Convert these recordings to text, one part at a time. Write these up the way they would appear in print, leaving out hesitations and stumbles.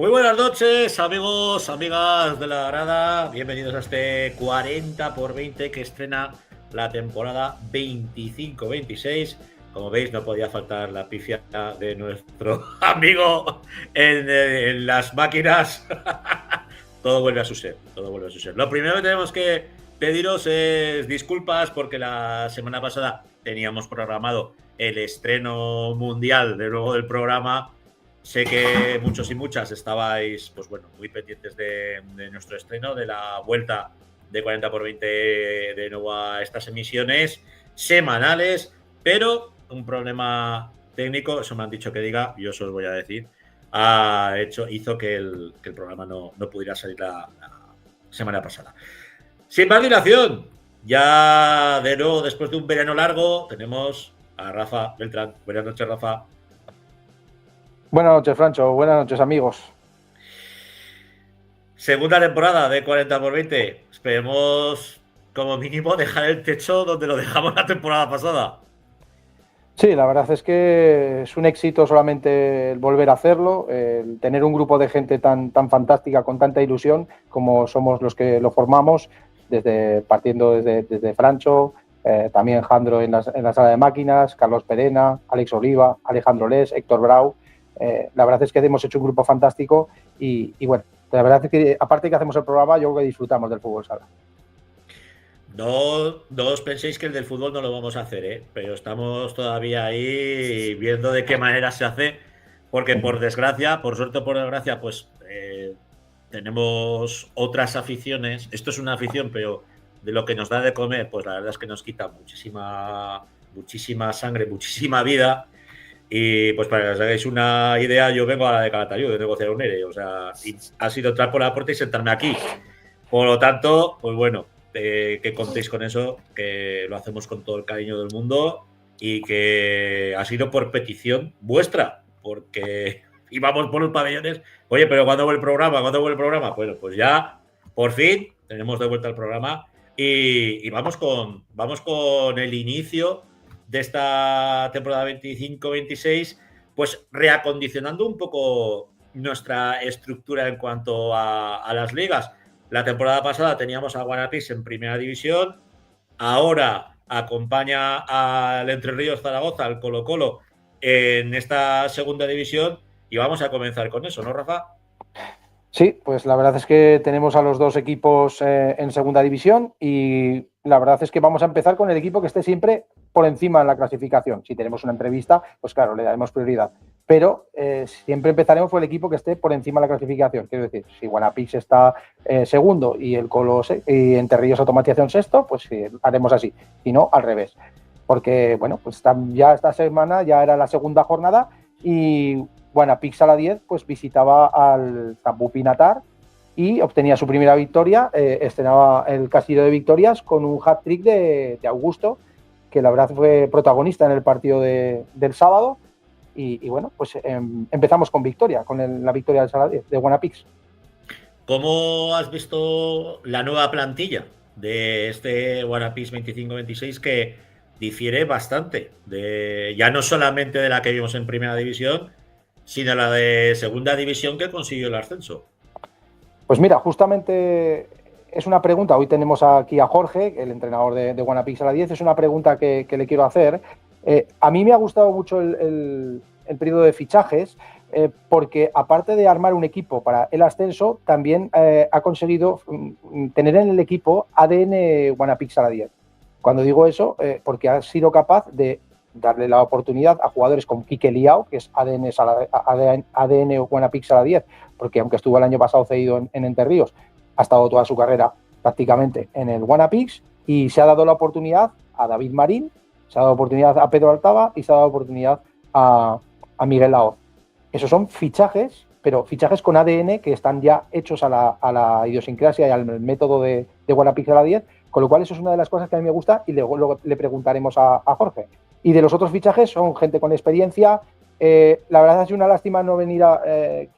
Muy buenas noches, amigos, amigas de la grada. Bienvenidos a este 40 por 20 que estrena la temporada 25-26. Como veis, no podía faltar la pifia de nuestro amigo en las máquinas. Todo vuelve a su ser, todo vuelve a su ser. Lo primero que tenemos que pediros es disculpas porque la semana pasada teníamos programado el estreno mundial de nuevo del programa. Sé que muchos y muchas estabais, pues bueno, muy pendientes de nuestro estreno, de la vuelta de 40 por 20 de nuevo a estas emisiones semanales, pero un problema técnico, eso me han dicho que diga, yo os voy a decir, hizo que el programa no pudiera salir la semana pasada. Sin más dilación, ya de nuevo, después de un verano largo, tenemos a Rafa Beltrán. Buenas noches, Rafa. Buenas noches, Francho. Buenas noches, amigos. Segunda temporada de 40 por 20. Esperemos, como mínimo, dejar el techo donde lo dejamos la temporada pasada. Sí, la verdad es que es un éxito solamente el volver a hacerlo, el tener un grupo de gente tan fantástica, con tanta ilusión, como somos los que lo formamos, partiendo desde Francho, también Jandro en la sala de máquinas, Carlos Perena, Alex Oliva, Alejandro Les, Héctor Brau. La verdad es que hemos hecho un grupo fantástico y bueno, la verdad es que aparte de que hacemos el programa, yo creo que disfrutamos del fútbol sala. No os penséis que el del fútbol no lo vamos a hacer, pero estamos todavía ahí viendo de qué manera se hace, porque por desgracia, por suerte o por desgracia, pues tenemos otras aficiones. Esto es una afición, pero de lo que nos da de comer, pues la verdad es que nos quita muchísima sangre, muchísima vida. Y pues para que os hagáis una idea, yo vengo a la de Calatayud de negociar un ERE. O sea, ha sido entrar por la puerta y sentarme aquí. Por lo tanto, pues bueno, que contéis con eso, que lo hacemos con todo el cariño del mundo y que ha sido por petición vuestra, porque íbamos por los pabellones. Oye, pero ¿cuándo vuelve el programa? ¿Cuándo vuelve el programa? Bueno, pues ya, por fin, tenemos de vuelta el programa y vamos con el inicio de esta temporada 25-26, pues reacondicionando un poco nuestra estructura en cuanto a las ligas. La temporada pasada teníamos a Guanapis en primera división, ahora acompaña al Entre Ríos Zaragoza, al Colo-Colo, en esta segunda división y vamos a comenzar con eso, ¿no, Rafa? Sí, pues la verdad es que tenemos a los dos equipos en segunda división y la verdad es que vamos a empezar con el equipo que esté siempre por encima en la clasificación. Si tenemos una entrevista, pues claro, le daremos prioridad. Pero siempre empezaremos por el equipo que esté por encima de la clasificación. Quiero decir, si Guanapix está segundo y el Colo y Entre Ríos Automatización sexto, pues sí, haremos así. Si no, al revés. Porque, bueno, pues ya esta semana ya era la segunda jornada y Guanapix a la 10 pues visitaba al Zambú Pinatar y obtenía su primera victoria, estrenaba el castillo de victorias con un hat-trick de Augusto, que la verdad fue protagonista en el partido del sábado y bueno, pues empezamos con victoria, con la victoria del Sala 10 de Guanapix. ¿Cómo has visto la nueva plantilla de este Guanapix 25-26 que difiere bastante ya no solamente de la que vimos en primera división, sino la de segunda división que consiguió el ascenso? Pues mira, justamente es una pregunta, hoy tenemos aquí a Jorge, el entrenador de Guanapix a la 10, es una pregunta que le quiero hacer. A mí me ha gustado mucho el periodo de fichajes, porque aparte de armar un equipo para el ascenso, también ha conseguido tener en el equipo ADN Guanapix a la 10. Cuando digo eso, porque ha sido capaz de darle la oportunidad a jugadores como Quique Liao, que es ADN Guanapix a la 10, porque aunque estuvo el año pasado cedido en Entre Ríos, ha estado toda su carrera prácticamente en el Guanapix y se ha dado la oportunidad a David Marín, se ha dado oportunidad a Pedro Altava y se ha dado oportunidad a Miguel Laoz. Esos son fichajes, pero fichajes con ADN que están ya hechos a la idiosincrasia y al método de Guanapix a la 10, con lo cual eso es una de las cosas que a mí me gusta y luego le preguntaremos a Jorge. Y de los otros fichajes son gente con experiencia. La verdad es una lástima no venir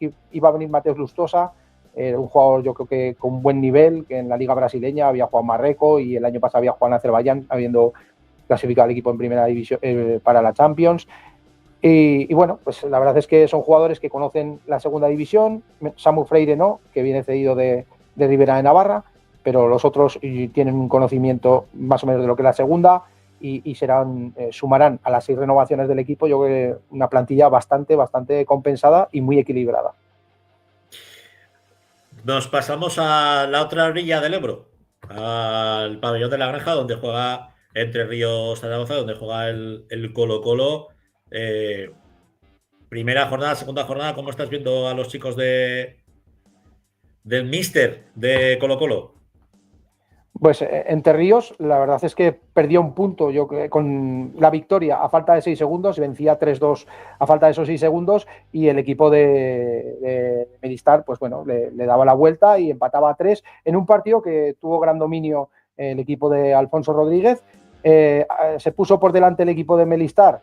que iba a venir Mateus Lustosa, un jugador yo creo que con un buen nivel, que en la liga brasileña había jugado en Marruecos y el año pasado había jugado en Azerbaiyán, habiendo clasificado al equipo en primera división para la Champions. Y bueno, pues la verdad es que son jugadores que conocen la segunda división. Samu Freire no, que viene cedido de Ribera de Navarra, pero los otros tienen un conocimiento más o menos de lo que es la segunda y serán, sumarán a las 6 renovaciones del equipo, yo creo que una plantilla bastante compensada y muy equilibrada. Nos pasamos a la otra orilla del Ebro, al pabellón de la Granja, donde juega Entre Ríos Zaragoza, donde juega el Colo-Colo. Primera jornada, segunda jornada, ¿cómo estás viendo a los chicos del Míster de Colo-Colo? Pues Entre Ríos, la verdad es que perdió un punto con la victoria a falta de 6 segundos, vencía 3-2 a falta de esos 6 segundos y el equipo de Melistar, pues bueno, le daba la vuelta y empataba a 3 en un partido que tuvo gran dominio el equipo de Alfonso Rodríguez. Se puso por delante el equipo de Melistar,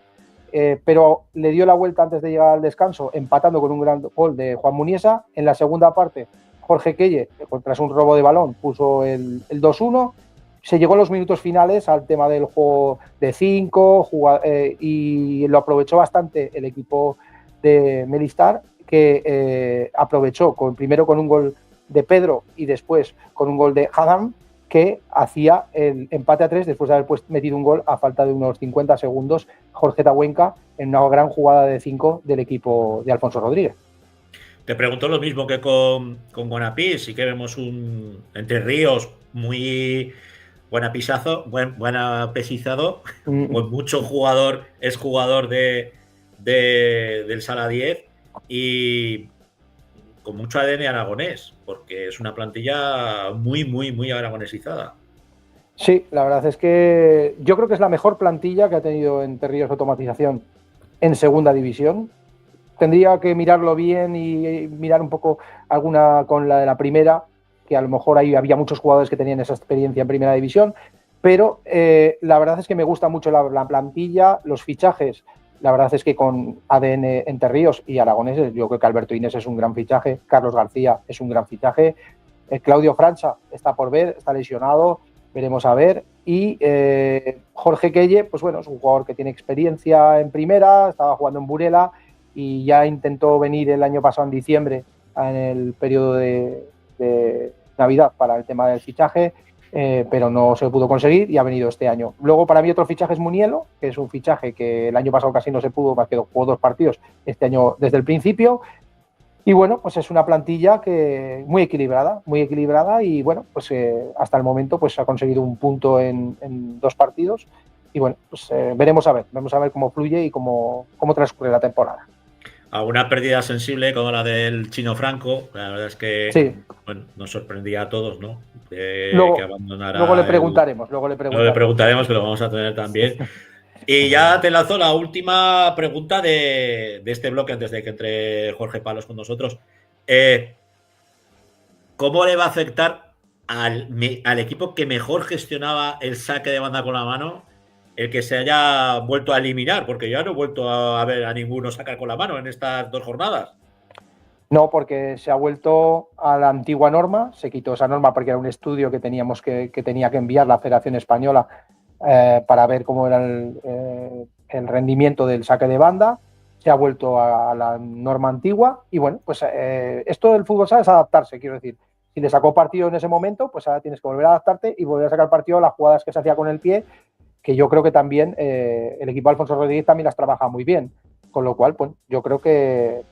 pero le dio la vuelta antes de llegar al descanso, empatando con un gran gol de Juan Muniesa. En la segunda parte, Jorge Quelle, tras un robo de balón, puso el 2-1. Se llegó a los minutos finales al tema del juego de 5 y lo aprovechó bastante el equipo de Melistar, que aprovechó primero con un gol de Pedro y después con un gol de Hadam, que hacía el empate a 3 después de haber metido un gol a falta de unos 50 segundos Jorge Tahuenca en una gran jugada de 5 del equipo de Alfonso Rodríguez. Te pregunto lo mismo que con Guanapí, sí que vemos un Entre Ríos muy buena pesizado, con mucho jugador, es jugador del Sala 10 y con mucho ADN aragonés, porque es una plantilla muy aragonesizada. Sí, la verdad es que yo creo que es la mejor plantilla que ha tenido Entre Ríos Automatización en segunda división. Tendría que mirarlo bien y mirar un poco alguna con la de la primera, que a lo mejor ahí había muchos jugadores que tenían esa experiencia en primera división, pero la verdad es que me gusta mucho la plantilla, los fichajes. La verdad es que con ADN Entre Ríos y aragoneses, yo creo que Alberto Inés es un gran fichaje, Carlos García es un gran fichaje, Claudio Francha está por ver, está lesionado, veremos a ver. Y Jorge Quelle, pues bueno, es un jugador que tiene experiencia en primera, estaba jugando en Burela y ya intentó venir el año pasado en diciembre, en el periodo de Navidad, para el tema del fichaje, pero no se pudo conseguir y ha venido este año. Luego, para mí, otro fichaje es Munielo, que es un fichaje que el año pasado casi no se pudo, más que jugó 2 partidos este año desde el principio. Y bueno, pues es una plantilla que muy equilibrada y bueno, pues hasta el momento pues ha conseguido un punto en 2 partidos y bueno, pues veremos a ver cómo fluye y cómo transcurre la temporada. A una pérdida sensible como la del Chino Franco, la verdad es que sí. Bueno, nos sorprendía a todos, ¿no? Luego, que abandonara luego le preguntaremos. Luego le preguntaremos, que lo vamos a tener también. Y ya te lanzo la última pregunta de este bloque antes de que entre Jorge Palos con nosotros. ¿Cómo le va a afectar al equipo que mejor gestionaba el saque de banda con la mano el que se haya vuelto a eliminar? Porque yo no he vuelto a ver a ninguno sacar con la mano en estas 2 jornadas. No, porque se ha vuelto a la antigua norma, se quitó esa norma porque era un estudio que teníamos que tenía que enviar la Federación Española para ver cómo era el rendimiento del saque de banda. Se ha vuelto a la norma antigua y bueno, pues esto del fútbol sala es adaptarse, quiero decir. Si le sacó partido en ese momento, pues ahora tienes que volver a adaptarte y volver a sacar partido a las jugadas que se hacía con el pie, que yo creo que también el equipo de Alfonso Rodríguez también las trabaja muy bien. Con lo cual, pues yo creo que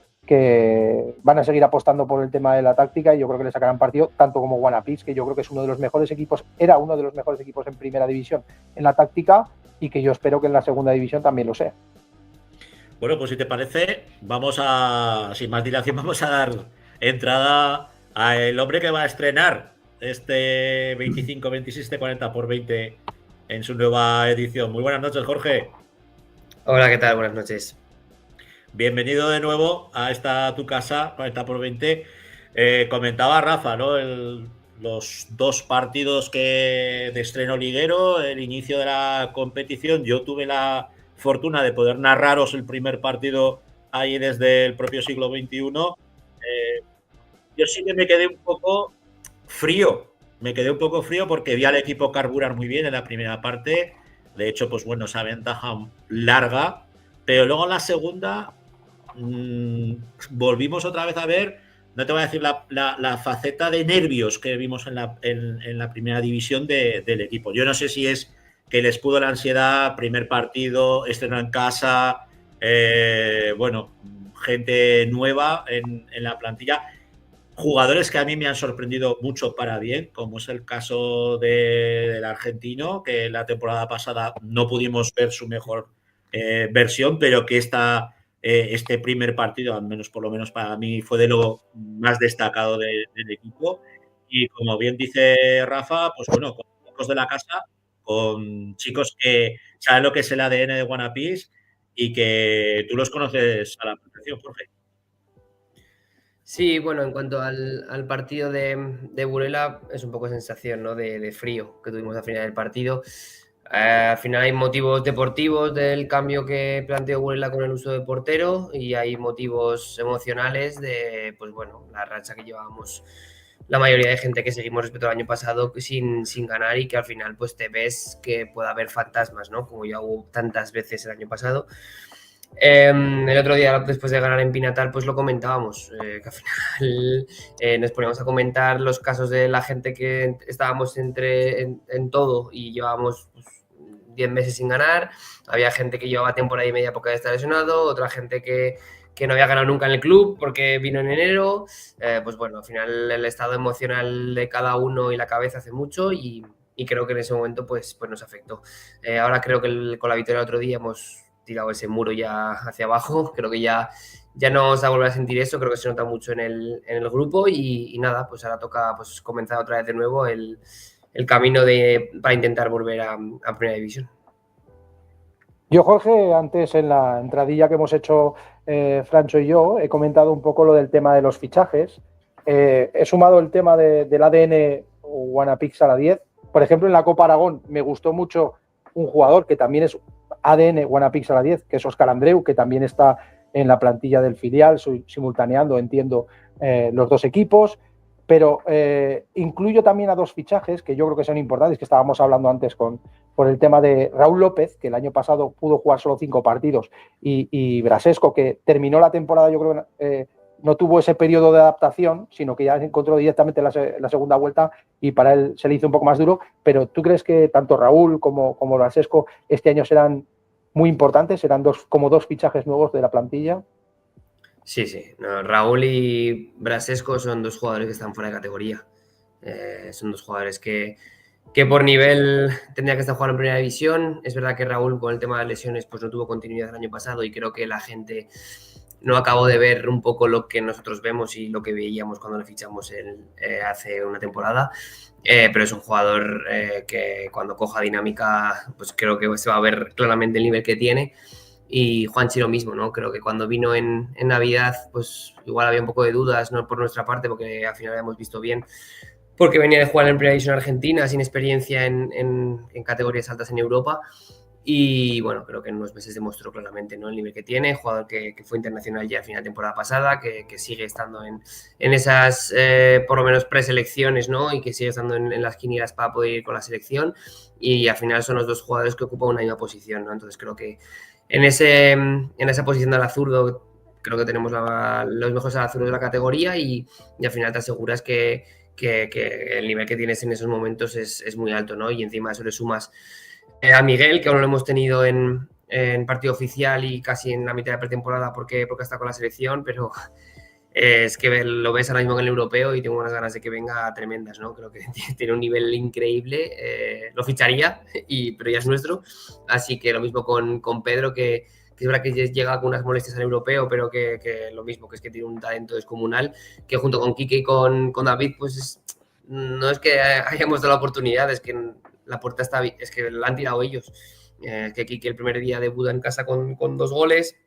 van a seguir apostando por el tema de la táctica y yo creo que le sacarán partido, tanto como Guanapis, que yo creo que es uno de los mejores equipos, era uno de los mejores equipos en primera división en la táctica y que yo espero que en la segunda división también lo sea. Bueno, pues si te parece, sin más dilación, vamos a dar entrada al hombre que va a estrenar este 25-26 40 por 20 en su nueva edición. Muy buenas noches, Jorge. Hola, ¿qué tal? Buenas noches. Bienvenido de nuevo a esta tu casa, 40 por 20. Comentaba Rafa, ¿no? Los 2 partidos de estreno liguero, el inicio de la competición. Yo tuve la fortuna de poder narraros el primer partido ahí desde el propio siglo XXI. Yo sí que me quedé un poco frío. Porque vi al equipo carburar muy bien en la primera parte. De hecho, pues bueno, esa ventaja larga pero luego en la segunda volvimos otra vez a ver, no te voy a decir la faceta de nervios que vimos en la primera división del equipo. Yo no sé si es que les pudo la ansiedad, primer partido, estreno en casa, bueno, gente nueva en la plantilla, jugadores que a mí me han sorprendido mucho para bien, como es el caso del argentino, que la temporada pasada no pudimos ver su mejor versión, pero que este primer partido, al menos por lo menos para mí, fue de lo más destacado del equipo. Y como bien dice Rafa, pues bueno, con chicos de la casa, con chicos que saben lo que es el ADN de Guanapis y que tú los conoces a la perfección, Jorge. Sí, bueno, en cuanto al partido de Burela, es un poco sensación, ¿no? de frío que tuvimos al final del partido. Al final hay motivos deportivos del cambio que planteó Burela con el uso de portero y hay motivos emocionales de, pues bueno, la racha que llevábamos la mayoría de gente que seguimos respecto al año pasado sin ganar y que al final pues te ves que puede haber fantasmas, ¿no? Como ya hubo tantas veces el año pasado. El otro día, después de ganar en Pinatar, pues lo comentábamos, que al final nos poníamos a comentar los casos de la gente que estábamos en todo y llevábamos pues, 10 meses sin ganar. Había gente que llevaba temporada y media porque había estado lesionado, otra gente que no había ganado nunca en el club porque vino en enero. Pues bueno, al final el estado emocional de cada uno y la cabeza hace mucho y creo que en ese momento pues nos afectó. Ahora creo que con la victoria del otro día hemos tirado ese muro ya hacia abajo, creo que ya no vamos a volver a sentir eso, creo que se nota mucho en el grupo y nada, pues ahora toca pues comenzar otra vez de nuevo el camino para intentar volver a Primera División. Yo, Jorge, antes en la entradilla que hemos hecho Francho y yo, he comentado un poco lo del tema de los fichajes. He sumado el tema del ADN Guanapix a la 10. Por ejemplo, en la Copa Aragón me gustó mucho un jugador que también es ADN Guanapix a la 10, que es Óscar Andreu, que también está en la plantilla del filial, simultaneando, entiendo, los dos equipos. Pero incluyo también a dos fichajes que yo creo que son importantes, que estábamos hablando antes por el tema de Raúl López, que el año pasado pudo jugar solo 5 partidos, y Brasesco, que terminó la temporada, yo creo que no tuvo ese periodo de adaptación, sino que ya se encontró directamente la segunda vuelta y para él se le hizo un poco más duro. Pero ¿tú crees que tanto Raúl como Brasesco este año serán muy importantes? ¿Serán como dos fichajes nuevos de la plantilla? Sí. No, Raúl y Brasesco son dos jugadores que están fuera de categoría. Son dos jugadores que por nivel tendría que estar jugando en Primera División. Es verdad que Raúl con el tema de lesiones pues no tuvo continuidad el año pasado y creo que la gente no acabó de ver un poco lo que nosotros vemos y lo que veíamos cuando le fichamos hace una temporada. Pero es un jugador que cuando coja dinámica pues creo que se va a ver claramente el nivel que tiene. Y Juanchi lo mismo, ¿no? Creo que cuando vino en Navidad, pues igual había un poco de dudas, no por nuestra parte, porque al final habíamos visto bien, porque venía de jugar en Primera División Argentina, sin experiencia en categorías altas en Europa. Y bueno, creo que en unos meses demostró claramente, ¿no?, el nivel que tiene, jugador que fue internacional ya al final de temporada pasada, que sigue estando en esas, por lo menos, preselecciones, ¿no?, y que sigue estando en las quinielas para poder ir con la selección. Y al final son los dos jugadores que ocupan una misma posición, ¿no? Entonces creo que en esa posición del zurdo creo que tenemos los mejores zurdos de la categoría y al final te aseguras que el nivel que tienes en esos momentos es muy alto, ¿no? Y encima de eso le sumas a Miguel, que aún no lo hemos tenido en partido oficial y casi en la mitad de pretemporada porque está con la selección, pero es que lo ves ahora mismo en el europeo y tengo unas ganas de que venga tremendas, ¿no? Creo que tiene un nivel increíble, lo ficharía, pero ya es nuestro. Así que lo mismo con Pedro, que es verdad que llega con unas molestias al europeo, pero que lo mismo, que es que tiene un talento descomunal, que junto con Quique y con David, pues no es que hayamos dado la oportunidad, es que la puerta es que la han tirado ellos. Que Quique el primer día debuta en casa con 2 goles.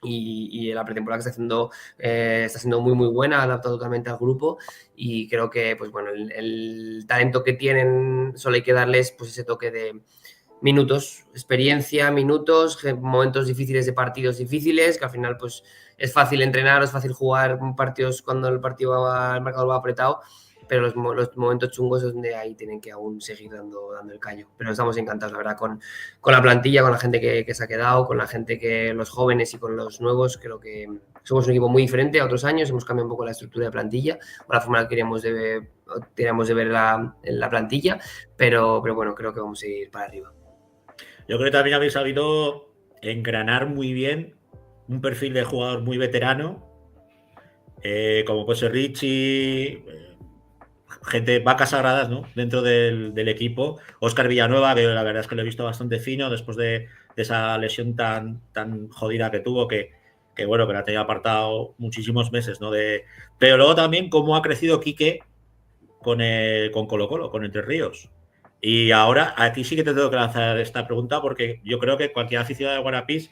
Y la pretemporada que está siendo muy muy buena, adaptado totalmente al grupo y creo que pues bueno, el talento que tienen solo hay que darles pues ese toque de minutos, experiencia, minutos, momentos difíciles de partidos difíciles, que al final pues es fácil entrenar, es fácil jugar partidos cuando el marcador va apretado, pero los momentos chungos es donde ahí tienen que aún seguir dando el callo. Pero estamos encantados, la verdad, con la plantilla, con la gente que se ha quedado, con la gente los jóvenes y con los nuevos. Creo que somos un equipo muy diferente a otros años, hemos cambiado un poco la estructura de plantilla o la forma que queríamos de ver la plantilla, pero bueno, creo que vamos a ir para arriba. Yo creo que también habéis sabido engranar muy bien un perfil de jugador muy veterano, como puede ser Richie, gente, vacas sagradas, ¿no? Dentro del equipo. Óscar Villanueva, que la verdad es que lo he visto bastante fino después de esa lesión tan jodida que tuvo, que bueno, que la tenía apartado muchísimos meses, ¿no? Pero luego también cómo ha crecido Quique con Colo-Colo, con Entre Ríos. Y ahora a ti sí que te tengo que lanzar esta pregunta, porque yo creo que cualquier aficionado de Guanapís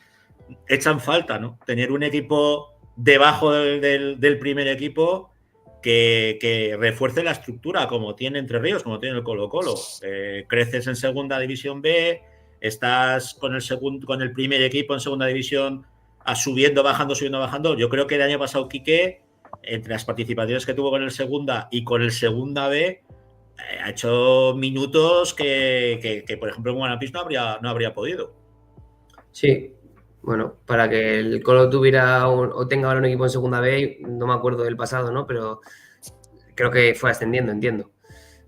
echan falta, ¿no? Tener un equipo debajo del primer equipo que refuerce la estructura, como tiene Entre Ríos, como tiene el Colo-Colo. Creces en segunda división B, estás con el primer equipo en segunda división, subiendo, bajando. Yo creo que el año pasado Quique, entre las participaciones que tuvo con el segunda y con el segunda B, ha hecho minutos que por ejemplo, en Guanapís no habría podido. Sí, bueno, para que el Colo tuviera o tenga ahora un equipo en segunda B, no me acuerdo del pasado, ¿no? Pero creo que fue ascendiendo, entiendo.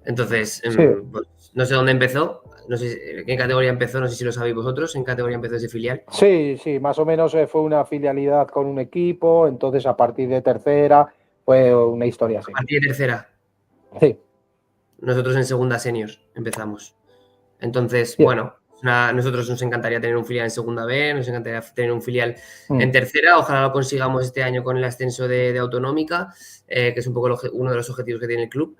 Entonces, Sí. Pues, no sé dónde empezó, no sé en qué categoría empezó, no sé si lo sabéis vosotros, en qué categoría empezó ese filial. Sí, más o menos fue una filialidad con un equipo, entonces a partir de tercera fue una historia así. A partir de tercera. Sí. Nosotros en segunda senior empezamos. Entonces, Bien. bueno, nosotros nos encantaría tener un filial en segunda B, nos encantaría tener un filial en tercera. Ojalá lo consigamos este año con el ascenso de Autonómica, que es un poco uno de los objetivos que tiene el club.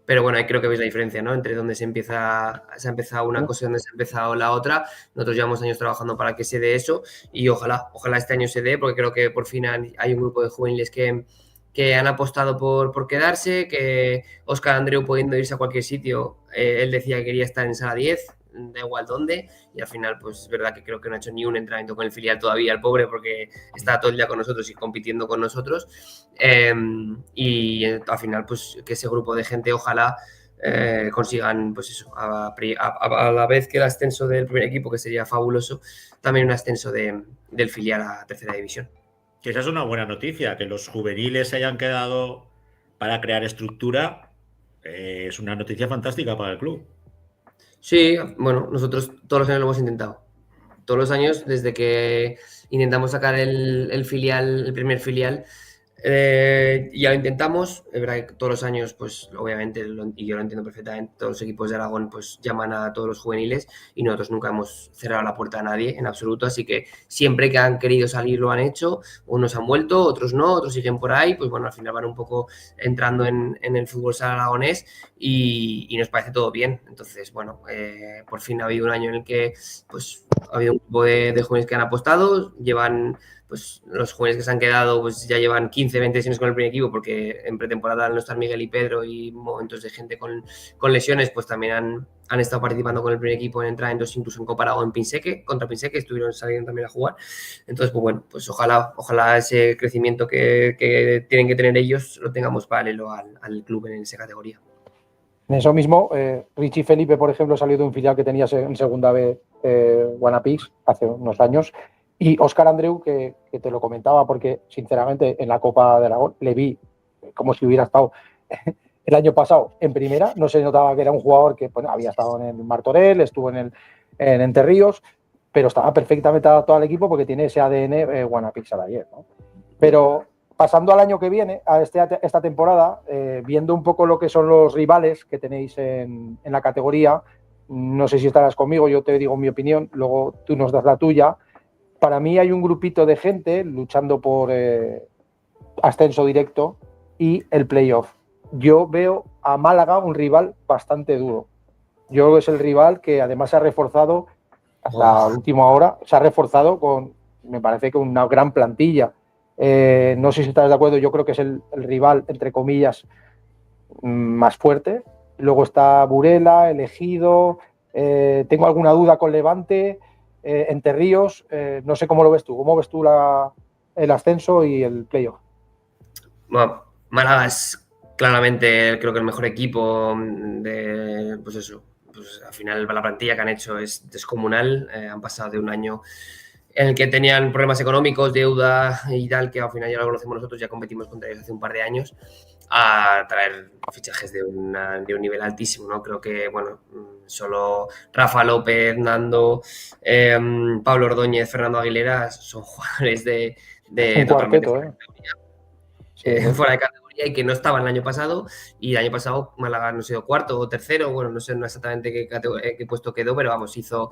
Pero bueno, ahí creo que veis la diferencia, ¿no? Entre donde se ha empezado una cosa y donde se ha empezado la otra. Nosotros llevamos años trabajando para que se dé eso y ojalá este año se dé, porque creo que por fin hay un grupo de juveniles que han apostado por quedarse, que Óscar Andreu, pudiendo irse a cualquier sitio, él decía que quería estar en sala 10, da igual dónde, y al final pues es verdad que creo que no ha hecho ni un entrenamiento con el filial todavía, el pobre, porque está todo el día con nosotros y compitiendo con nosotros, y al final pues que ese grupo de gente ojalá consigan pues eso, a la vez que el ascenso del primer equipo, que sería fabuloso, también un ascenso del filial a tercera división. Que esa es una buena noticia, que los juveniles se hayan quedado para crear estructura, es una noticia fantástica para el club. Sí, bueno, nosotros todos los años lo hemos intentado. Todos los años, desde que intentamos sacar el primer filial, ya lo intentamos. Es verdad que todos los años, pues obviamente, y yo lo entiendo perfectamente, todos los equipos de Aragón pues llaman a todos los juveniles y nosotros nunca hemos cerrado la puerta a nadie en absoluto, así que siempre que han querido salir lo han hecho, unos han vuelto, otros no, otros siguen por ahí, pues bueno, al final van un poco entrando en el fútbol sala aragonés y nos parece todo bien. Entonces, bueno, por fin ha habido un año en el que pues ha habido un grupo de jóvenes que han apostado, llevan... pues los jóvenes que se han quedado pues ya llevan 15, 20 sesiones con el primer equipo, porque en pretemporada al no estar Miguel y Pedro y momentos de gente con lesiones, pues también han estado participando con el primer equipo en entrenamientos, incluso en Copa Aragón, en Pinseque, contra Pinseque, estuvieron saliendo también a jugar. Entonces, pues bueno, pues ojalá ese crecimiento que tienen que tener ellos lo tengamos paralelo al club en esa categoría. En eso mismo, Richie Felipe, por ejemplo, salió de un filial que tenía en segunda B, Guanapix, hace unos años. Y Óscar Andreu, que te lo comentaba, porque sinceramente en la Copa de Aragón le vi como si hubiera estado el año pasado en primera. No se notaba que era un jugador que bueno, había estado en el Martorell, estuvo en Entre Ríos, pero estaba perfectamente adaptado al equipo porque tiene ese ADN Guanapix a la 10, ¿no? Pero pasando al año que viene, a esta temporada, viendo un poco lo que son los rivales que tenéis en la categoría, no sé si estarás conmigo, yo te digo mi opinión, luego tú nos das la tuya. Para mí hay un grupito de gente luchando por ascenso directo y el playoff. Yo veo a Málaga un rival bastante duro. Yo creo que es el rival que además se ha reforzado hasta la última hora, se ha reforzado me parece que una gran plantilla. No sé si estás de acuerdo, yo creo que es el rival, entre comillas, más fuerte. Luego está Burela, Elegido, tengo alguna duda con Levante, Entre Ríos, no sé cómo lo ves tú. ¿Cómo ves tú el ascenso y el playoff? Bueno, Málaga es claramente creo que el mejor equipo de, pues eso, pues al final la plantilla que han hecho es descomunal. Han pasado de un año en el que tenían problemas económicos, deuda y tal, que al final ya lo conocemos nosotros, ya competimos contra ellos hace un par de años, a traer fichajes de un nivel altísimo, ¿no? Creo que, bueno, solo Rafa López, Nando, Pablo Ordóñez, Fernando Aguilera son jugadores de un totalmente cuarteto, fuera de categoría y que no estaban el año pasado. Y el año pasado Málaga no sé, cuarto o tercero, bueno, no sé exactamente qué puesto quedó, pero vamos, hizo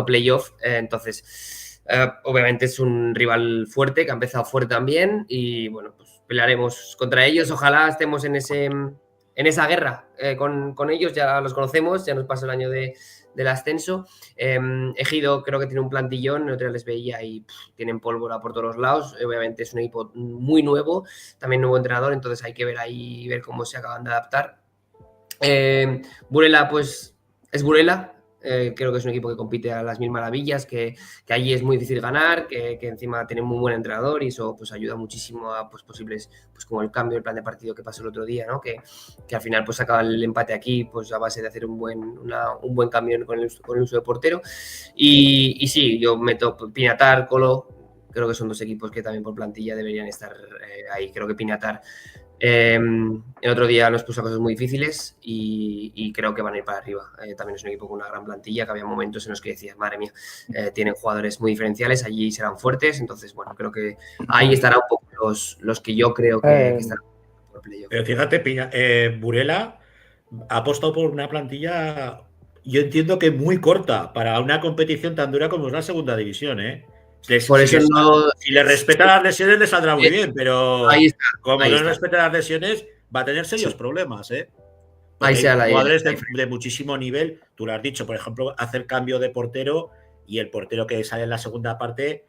playoff. Entonces, obviamente es un rival fuerte, que ha empezado fuerte también y bueno, pues pelearemos contra ellos. Ojalá estemos en esa guerra con ellos, ya los conocemos, ya nos pasó el año del ascenso. Ejido creo que tiene un plantillón, el otro día les veía y tienen pólvora por todos los lados. Obviamente es un equipo muy nuevo, también nuevo entrenador, entonces hay que ver ahí, ver cómo se acaban de adaptar. Burela, pues es Burela. Creo que es un equipo que compite a las mil maravillas, que allí es muy difícil ganar, que encima tiene un muy buen entrenador y eso pues ayuda muchísimo a pues, posibles, pues como el cambio del plan de partido que pasó el otro día, ¿no? Que al final pues acaba el empate aquí pues a base de hacer un buen cambio con el uso de portero. Y sí, yo meto Pinatar, Colo, creo que son dos equipos que también por plantilla deberían estar ahí. Creo que Pinatar el otro día nos puso cosas muy difíciles y creo que van a ir para arriba. También es un equipo con una gran plantilla, que había momentos en los que decías, madre mía, tienen jugadores muy diferenciales, allí serán fuertes. Entonces, bueno, creo que ahí estarán un poco los que yo creo que estarán por playoff. Pero fíjate, Burela ha apostado por una plantilla, yo entiendo que muy corta para una competición tan dura como es la segunda división, ¿eh? Por eso si le respeta las lesiones le saldrá muy bien, pero como no respeta las lesiones va a tener serios problemas, ¿eh? Porque hay jugadores de muchísimo nivel, tú lo has dicho, por ejemplo, hacer cambio de portero y el portero que sale en la segunda parte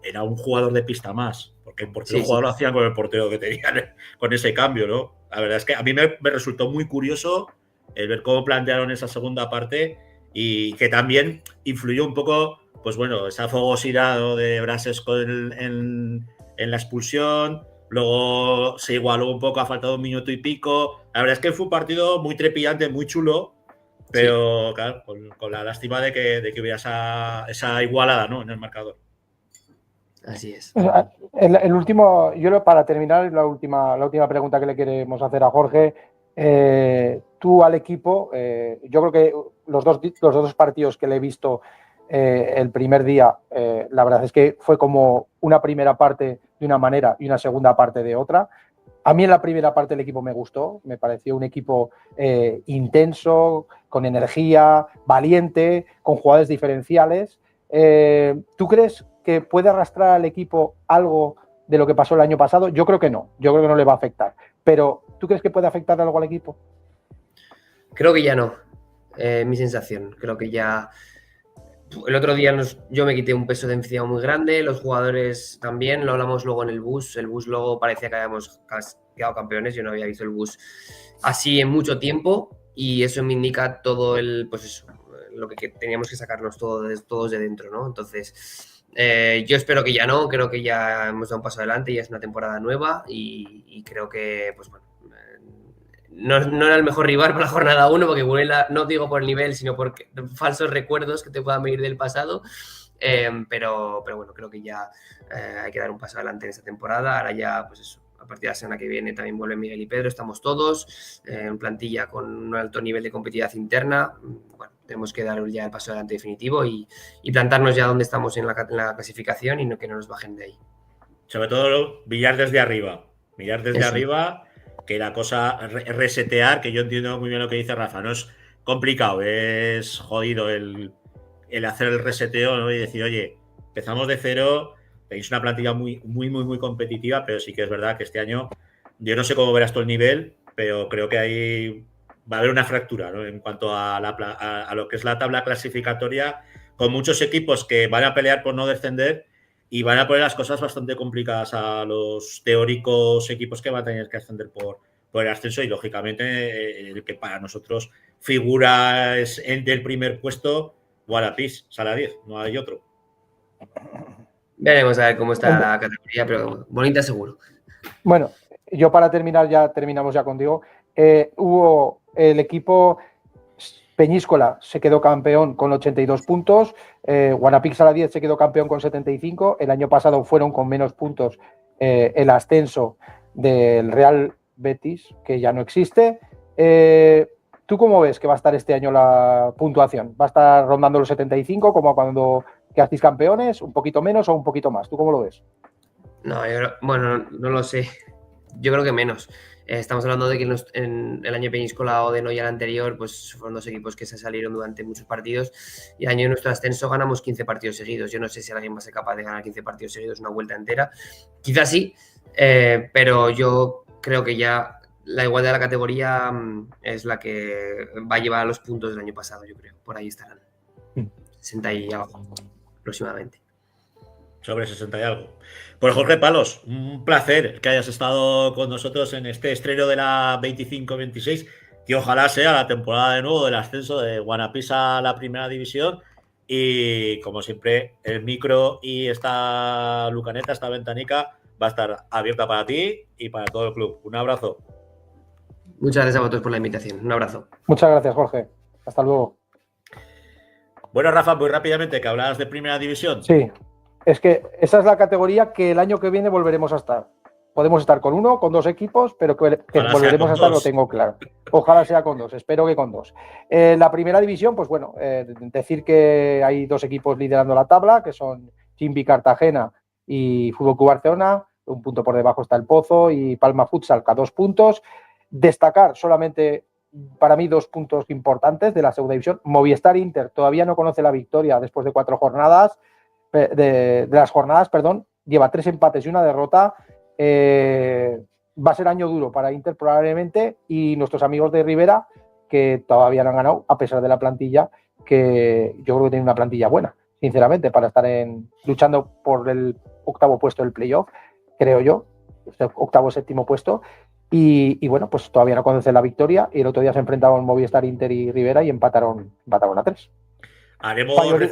era un jugador de pista más, porque el portero jugador lo hacían con el portero que tenían con ese cambio, ¿no? La verdad es que a mí me resultó muy curioso el ver cómo plantearon esa segunda parte y que también influyó un poco, pues bueno, esa fogosidad, ¿no?, de Brasesco en la expulsión. Luego se igualó un poco, ha faltado un minuto y pico. La verdad es que fue un partido muy trepidante, muy chulo, pero claro, con la lástima de que hubiera esa igualada, ¿no?, en el marcador. Así es. El último, para terminar, la última pregunta que le queremos hacer a Jorge. Tú al equipo, yo creo que los dos partidos que le he visto el primer día, la verdad es que fue como una primera parte de una manera y una segunda parte de otra. A mí en la primera parte el equipo me gustó, me pareció un equipo intenso, con energía, valiente, con jugadores diferenciales. ¿Tú crees que puede arrastrar al equipo algo de lo que pasó el año pasado? Yo creo que no le va a afectar. Pero, ¿tú crees que puede afectar algo al equipo? Creo que ya no, mi sensación. Creo que ya... El otro día yo me quité un peso de encima muy grande, los jugadores también, lo hablamos luego en el bus luego parecía que habíamos quedado campeones, yo no había visto el bus así en mucho tiempo y eso me indica todo pues eso, lo que teníamos que sacarnos todos de dentro, ¿no? Entonces, yo espero que ya no, creo que ya hemos dado un paso adelante, ya es una temporada nueva y creo que, pues bueno, no era el mejor rival para la jornada 1, porque Burela, no digo por el nivel, sino por falsos recuerdos que te puedan venir del pasado. Pero bueno, creo que ya hay que dar un paso adelante en esta temporada. Ahora ya, pues eso, a partir de la semana que viene también vuelven Miguel y Pedro, estamos todos en plantilla con un alto nivel de competitividad interna. Bueno, tenemos que dar ya el paso adelante definitivo y plantarnos ya donde estamos en la clasificación y que no nos bajen de ahí. Sobre todo mirar desde arriba. Que la cosa, resetear, que yo entiendo muy bien lo que dice Rafa, no es complicado, es jodido el hacer el reseteo, ¿no?, y decir, oye, empezamos de cero, tenéis una plantilla muy, muy, muy, muy competitiva, pero sí que es verdad que este año, yo no sé cómo verás todo el nivel, pero creo que ahí va a haber una fractura, ¿no?, en cuanto a lo que es la tabla clasificatoria, con muchos equipos que van a pelear por no descender y van a poner las cosas bastante complicadas a los teóricos equipos que van a tener que ascender por el ascenso y, lógicamente, el que para nosotros figura es el del primer puesto, Guadalajara, sala 10, no hay otro. Veremos a ver cómo está la categoría, pero bonita seguro. Bueno, yo para terminar, ya terminamos ya contigo, hubo el equipo Peñíscola se quedó campeón con 82 puntos, Guanapix a la 10 se quedó campeón con 75, el año pasado fueron con menos puntos el ascenso del Real Betis, que ya no existe. ¿Tú cómo ves que va a estar este año la puntuación? ¿Va a estar rondando los 75 como cuando quedasteis campeones? ¿Un poquito menos o un poquito más? ¿Tú cómo lo ves? No, bueno, no lo sé. Yo creo que menos. Estamos hablando de que en el año Peñíscola o de Noya el anterior, pues fueron dos equipos que se salieron durante muchos partidos y el año de nuestro ascenso ganamos 15 partidos seguidos. Yo no sé si alguien va a ser capaz de ganar 15 partidos seguidos una vuelta entera. Quizás sí, pero yo creo que ya la igualdad de la categoría es la que va a llevar a los puntos del año pasado, yo creo. Por ahí estarán. 60 y algo, aproximadamente. Sobre 60 y algo. Pues Jorge Palos, un placer que hayas estado con nosotros en este estreno de la 25-26, que ojalá sea la temporada de nuevo del ascenso de Guanapix a la primera división. Y como siempre, el micro y esta lucaneta, esta ventanica, va a estar abierta para ti y para todo el club. Un abrazo. Muchas gracias a vosotros por la invitación. Un abrazo. Muchas gracias, Jorge. Hasta luego. Bueno, Rafa, muy rápidamente, que hablabas de primera división. Sí. Es que esa es la categoría que el año que viene volveremos a estar. Podemos estar con uno, con dos equipos, pero que volveremos a estar, lo tengo claro. Ojalá sea con dos, espero que con dos. La primera división, pues bueno, decir que hay dos equipos liderando la tabla, que son Chimbi Cartagena y Fútbol Club Barcelona. Un punto por debajo está el Pozo y Palma Futsal a 2 puntos. Destacar solamente para mí 2 puntos importantes de la segunda división. Movistar Inter todavía no conoce la victoria después de 4 jornadas. De las jornadas, perdón, lleva 3 empates y 1 derrota. Va a ser año duro para Inter probablemente, y nuestros amigos de Rivera, que todavía no han ganado, a pesar de la plantilla, que yo creo que tiene una plantilla buena, sinceramente, para estar luchando por el octavo puesto del playoff, creo yo, octavo, séptimo puesto. Y bueno, pues todavía no conocen la victoria, y el otro día se enfrentaron Movistar, Inter y Rivera y empataron a 3.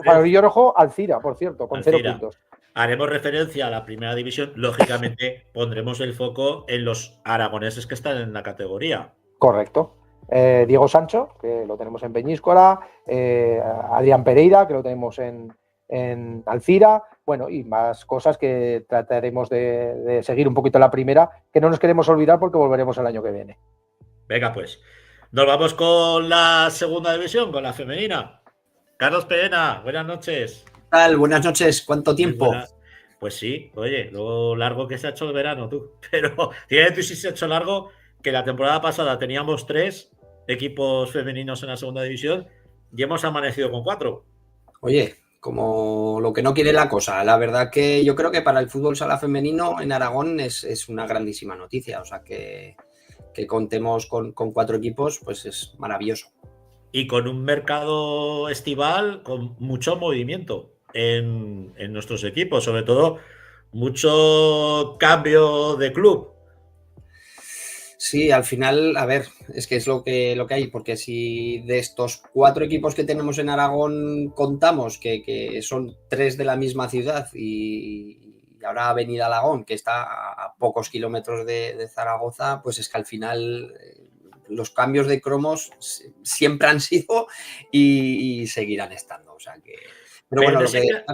Favorillo rojo, Alcira, por cierto, con 0 puntos. Haremos referencia a la primera división. Lógicamente, pondremos el foco en los aragoneses que están en la categoría. Correcto. Diego Sancho, que lo tenemos en Peñíscola, Adrián Pereira, que lo tenemos en Alcira, bueno, y más cosas que trataremos de seguir un poquito la primera, que no nos queremos olvidar porque volveremos el año que viene. Venga, pues. Nos vamos con la segunda división, con la femenina. Carlos Perena, buenas noches. ¿Qué tal? Buenas noches. ¿Cuánto tiempo? Pues sí, oye, lo largo que se ha hecho el verano, tú. Pero fíjate tú si se ha hecho largo, que la temporada pasada teníamos 3 equipos femeninos en la segunda división y hemos amanecido con 4. Oye, como lo que no quiere la cosa. La verdad que yo creo que para el fútbol sala femenino en Aragón es una grandísima noticia. O sea, que contemos con 4 equipos, pues es maravilloso. Y con un mercado estival con mucho movimiento en nuestros equipos, sobre todo mucho cambio de club. Sí, al final, a ver, es que es lo que hay, porque si de estos 4 equipos que tenemos en Aragón contamos que son 3 de la misma ciudad y ahora Avenida Alagón, que está a pocos kilómetros de Zaragoza, pues es que al final los cambios de cromos siempre han sido y seguirán estando. O sea que. Pero bueno,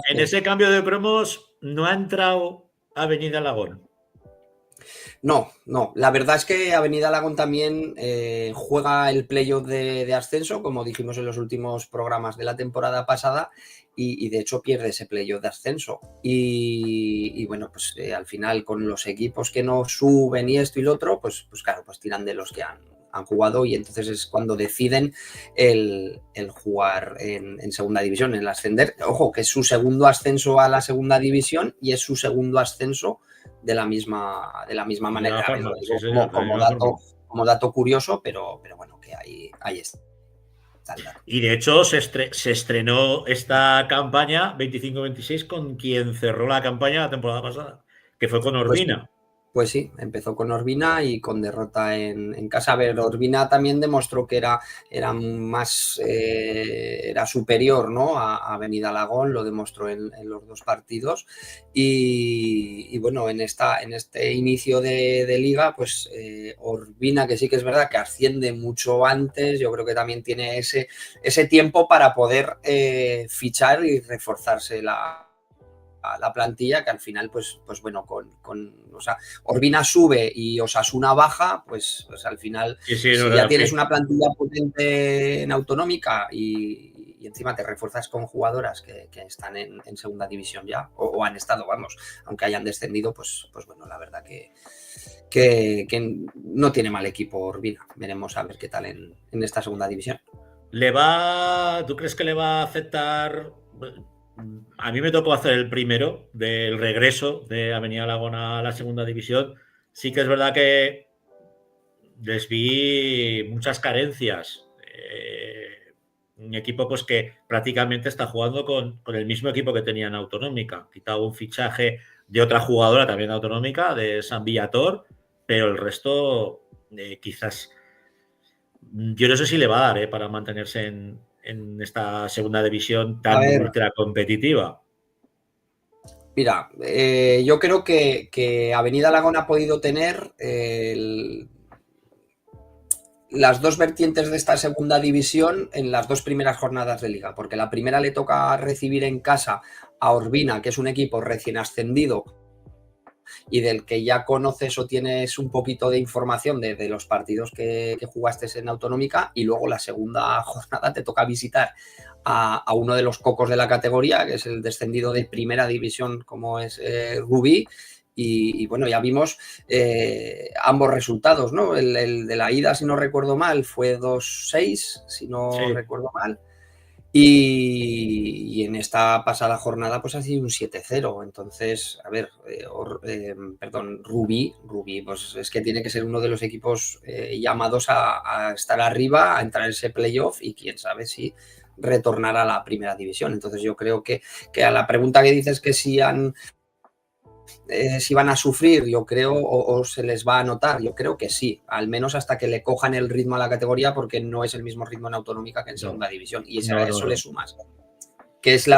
en ese cambio de cromos no ha entrado Avenida Alagón. No. La verdad es que Avenida Alagón también juega el playoff de ascenso, como dijimos en los últimos programas de la temporada pasada, y de hecho pierde ese playoff de ascenso. Y bueno, pues al final con los equipos que no suben y esto y lo otro, pues claro, pues tiran de los que han jugado, y entonces es cuando deciden el jugar en segunda división, el ascender. Ojo, que es su segundo ascenso a la segunda división y es su segundo ascenso de la misma manera. Como dato curioso, pero bueno, que ahí está. Y de hecho se estrenó esta campaña 25-26 con quien cerró la campaña la temporada pasada, que fue con Urbina. Pues sí, empezó con Urbina y con derrota en casa. A ver, Urbina también demostró que era más era superior, ¿no? a Avenida Alagón, lo demostró en los 2 partidos. Y bueno, en este inicio de liga, pues Urbina, que sí que es verdad que asciende mucho antes, yo creo que también tiene ese tiempo para poder fichar y reforzarse la plantilla, que al final, pues bueno, o sea, Urbina sube y Osasuna baja, pues al final, Sí, si ya tienes una plantilla potente en autonómica y encima te refuerzas con jugadoras que están en segunda división ya, o han estado, vamos, aunque hayan descendido, pues bueno, la verdad que no tiene mal equipo Urbina. Veremos a ver qué tal en esta segunda división. ¿Tú crees que le va a afectar? A mí me tocó hacer el primero del regreso de Avenida Alagón a la segunda división. Sí que es verdad que les vi muchas carencias. Un equipo pues que prácticamente está jugando con el mismo equipo que tenía en Autonómica. Quitado un fichaje de otra jugadora también autonómica, de San Villator, pero el resto quizás... Yo no sé si le va a dar para mantenerse en esta segunda división tan ultra competitiva. Mira, yo creo que Avenida Alagón ha podido tener las 2 vertientes de esta segunda división en las 2 primeras jornadas de liga, porque la primera le toca recibir en casa a Urbina, que es un equipo recién ascendido y del que ya conoces o tienes un poquito de información de los partidos que jugaste en Autonómica, y luego la segunda jornada te toca visitar a uno de los cocos de la categoría, que es el descendido de primera división como es Rubí. Y bueno, ya vimos ambos resultados, ¿no? El de la ida, si no recuerdo mal, fue 2-6, si no recuerdo mal. Y en esta pasada jornada pues ha sido un 7-0. Entonces, a ver, Rubí, pues es que tiene que ser uno de los equipos llamados a estar arriba, a entrar en ese playoff y quién sabe si retornar a la primera división. Entonces yo creo que a la pregunta que dices que si van a sufrir, yo creo, o se les va a notar, yo creo que sí, al menos hasta que le cojan el ritmo a la categoría, porque no es el mismo ritmo en Autonómica que en segunda división, y a eso le sumas, que es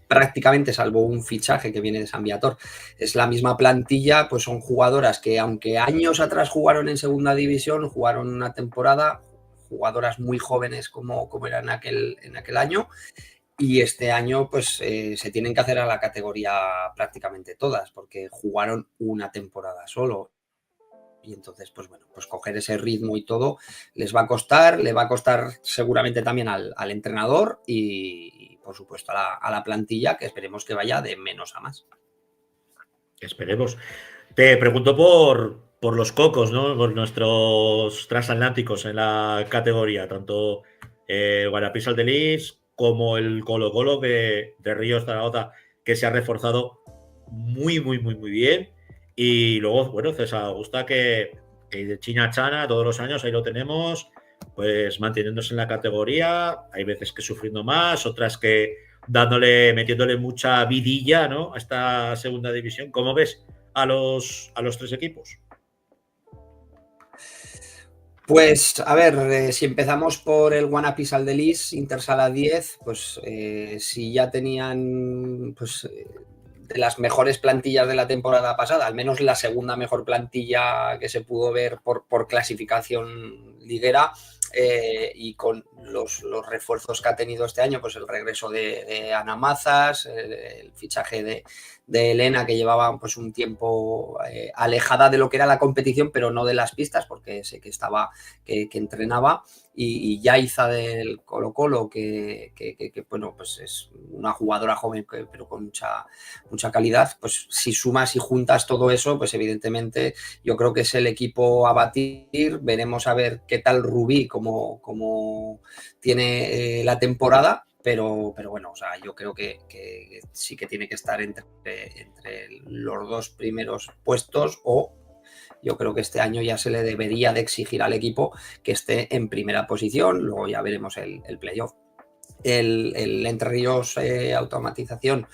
prácticamente, salvo un fichaje que viene de San Viator, es la misma plantilla, pues son jugadoras que aunque años atrás jugaron en segunda división, jugaron una temporada, jugadoras muy jóvenes como era en aquel año. Y este año pues se tienen que hacer a la categoría prácticamente todas, porque jugaron una temporada solo. Y entonces, pues bueno, pues coger ese ritmo y todo le va a costar seguramente también al entrenador y por supuesto a la plantilla, que esperemos que vaya de menos a más. Esperemos. Te pregunto por los cocos, ¿no? Por nuestros transatlánticos en la categoría, tanto Guarapís Aldelis como el Colo-Colo de Ríos Zaragoza, que se ha reforzado muy, muy, muy, muy bien. Y luego, bueno, César Augusta, que de China a Chana, todos los años ahí lo tenemos, pues manteniéndose en la categoría. Hay veces que sufriendo más, otras que metiéndole mucha vidilla, ¿no? A esta segunda división. ¿Cómo ves a los 3 equipos? Pues, a ver, si empezamos por el Guanapis Aldelis, Intersala 10, pues si ya tenían pues, de las mejores plantillas de la temporada pasada, al menos la segunda mejor plantilla que se pudo ver por clasificación liguera, y con los refuerzos que ha tenido este año, pues el regreso de Ana Mazas, el fichaje de Elena, que llevaba pues un tiempo alejada de lo que era la competición, pero no de las pistas, porque sé que entrenaba, y Yaiza del Colo-Colo, que bueno, pues es una jugadora joven, pero con mucha calidad. Pues si sumas y juntas todo eso, pues evidentemente yo creo que es el equipo a batir. Veremos a ver qué tal Rubí, como tiene la temporada. Pero bueno, o sea, yo creo que sí que tiene que estar entre los 2 primeros puestos, o yo creo que este año ya se le debería de exigir al equipo que esté en primera posición. Luego ya veremos el playoff. el Entre Ríos Automatización,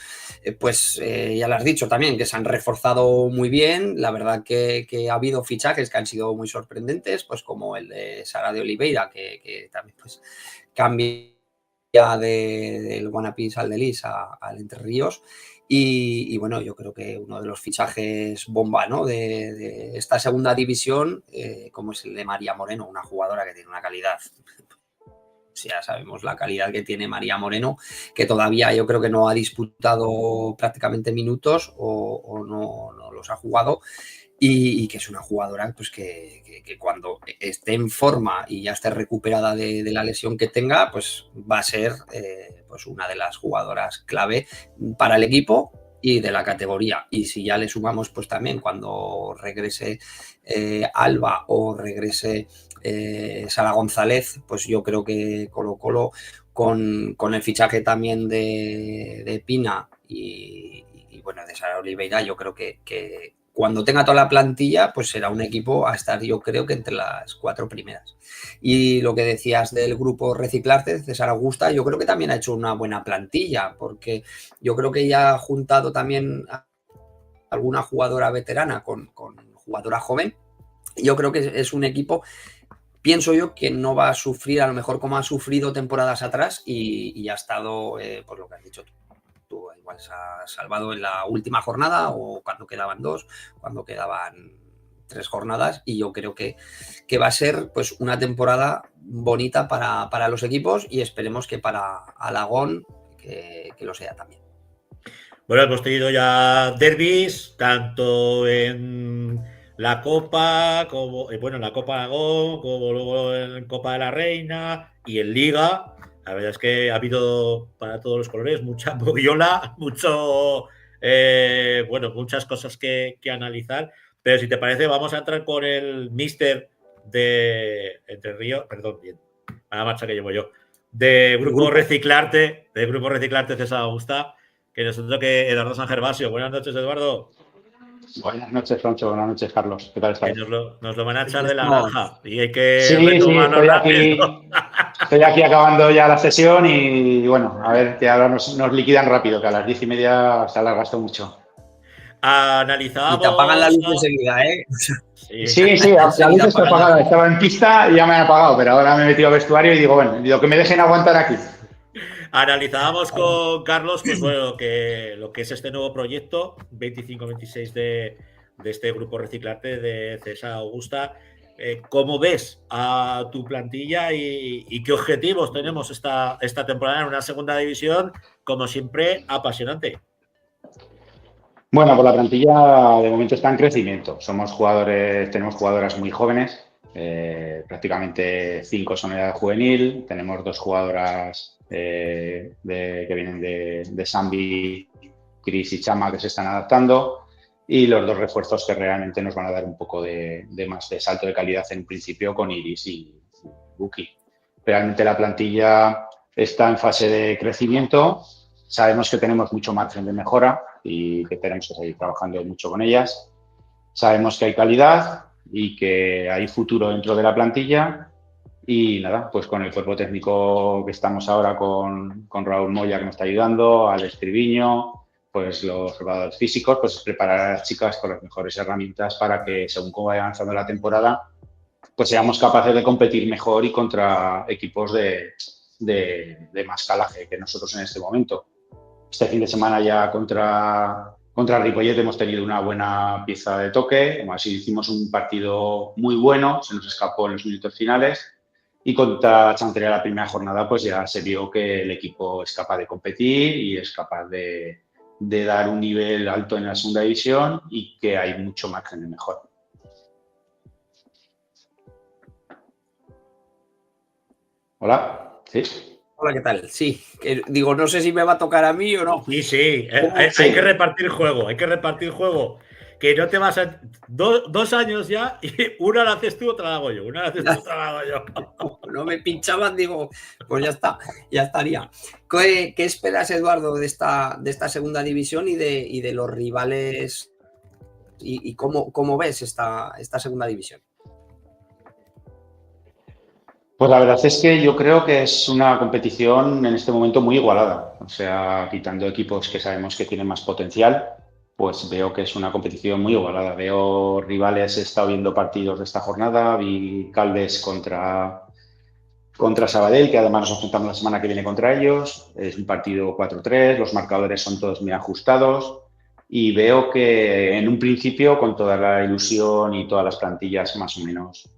pues ya lo has dicho también, que se han reforzado muy bien. La verdad que ha habido fichajes que han sido muy sorprendentes, pues como el de Sara de Oliveira, que también pues cambia del Guanapis al Delis al Entre Ríos. Y bueno, yo creo que uno de los fichajes bomba, ¿no?, de esta segunda división, como es el de María Moreno, una jugadora que tiene una calidad. Ya sabemos la calidad que tiene María Moreno, que todavía yo creo que no ha disputado prácticamente minutos o no los ha jugado, y que es una jugadora pues que cuando esté en forma y ya esté recuperada de la lesión que tenga, pues va a ser pues una de las jugadoras clave para el equipo y de la categoría. Y si ya le sumamos pues también cuando regrese Alba o regrese Sara González, pues yo creo que Colo-Colo con el fichaje también de Pina y bueno, de Sara Oliveira, yo creo que cuando tenga toda la plantilla, pues será un equipo a estar, yo creo que entre las 4 primeras. Y lo que decías del grupo Reciclarte, César Augusta, yo creo que también ha hecho una buena plantilla, porque yo creo que ya ha juntado también a alguna jugadora veterana con jugadora joven. Yo creo que es un equipo, pienso yo, que no va a sufrir a lo mejor como ha sufrido temporadas atrás y ha estado, pues lo que has dicho tú, igual se ha salvado en la última jornada o cuando quedaban 2, cuando quedaban 3 jornadas, y yo creo que va a ser pues una temporada bonita para los equipos y esperemos que para Alagón que lo sea también. Bueno, hemos tenido ya derbis, tanto en la Copa, como bueno, en la Copa Aragón, como luego en Copa de la Reina y en Liga. La verdad es que ha habido para todos los colores mucha moviola, bueno, muchas cosas que analizar. Pero si te parece, vamos a entrar con el míster de Entre Ríos, perdón, bien, a la marcha que llevo yo, de Grupo Reciclarte, César Augusta, que nos toque Eduardo San Gervasio. Buenas noches, Eduardo. Buenas noches, Francho. Buenas noches, Carlos. ¿Qué tal estáis? Nos lo van a echar de la granja y hay que sí, retomarlo rápido. Estoy aquí acabando ya la sesión y bueno, a ver que ahora nos liquidan rápido, que a las 10:30 se alarga esto mucho. Analizábamos... Y te apagan la luz enseguida, ¿eh? Sí, la luz está apagada. Estaba en pista y ya me han apagado, pero ahora me he metido a vestuario y digo, bueno, lo que me dejen aguantar aquí. Analizábamos con Carlos, pues bueno, lo que es este nuevo proyecto, 25-26 de este Grupo Reciclarte de César Augusta. ¿Cómo ves a tu plantilla y qué objetivos tenemos esta temporada en una segunda división, como siempre, apasionante? Bueno, pues la plantilla de momento está en crecimiento. Tenemos jugadoras muy jóvenes, prácticamente 5 son de edad juvenil. Tenemos 2 jugadoras que vienen de Sambi, Cris y Chama, que se están adaptando, y los 2 refuerzos que realmente nos van a dar un poco de más de salto de calidad en principio con Iris y Buki. Realmente la plantilla está en fase de crecimiento. Sabemos que tenemos mucho margen de mejora y que tenemos que seguir trabajando mucho con ellas. Sabemos que hay calidad y que hay futuro dentro de la plantilla. Y nada, pues con el cuerpo técnico que estamos ahora con Raúl Moya, que nos está ayudando, Alex Triviño, pues los preparadores físicos, pues preparar a las chicas con las mejores herramientas para que, según cómo vaya avanzando la temporada, pues seamos capaces de competir mejor y contra equipos de más calaje que nosotros en este momento. Este fin de semana ya contra Ripollet hemos tenido una buena pieza de toque, así hicimos un partido muy bueno, se nos escapó en los minutos finales. Y contra Chancería la primera jornada, pues ya se vio que el equipo es capaz de competir y es capaz de dar un nivel alto en la segunda división y que hay mucho margen de mejora. Hola, ¿sí? Hola, ¿qué tal? Sí, digo, no sé si me va a tocar a mí o no. Sí. Hay que repartir juego. Que no te vas a... 2 años ya y una la haces tú, otra la hago yo. No me pinchaban, digo, pues ya estaría. ¿Qué esperas, Eduardo, de esta segunda división y de los rivales? ¿Y cómo ves esta segunda división? Pues la verdad es que yo creo que es una competición en este momento muy igualada. O sea, quitando equipos que sabemos que tienen más potencial, pues veo que es una competición muy igualada. Veo rivales, he estado viendo partidos de esta jornada, vi Caldes contra Sabadell, que además nos enfrentamos la semana que viene contra ellos. Es un partido 4-3, los marcadores son todos muy ajustados y veo que en un principio, con toda la ilusión y todas las plantillas más o menos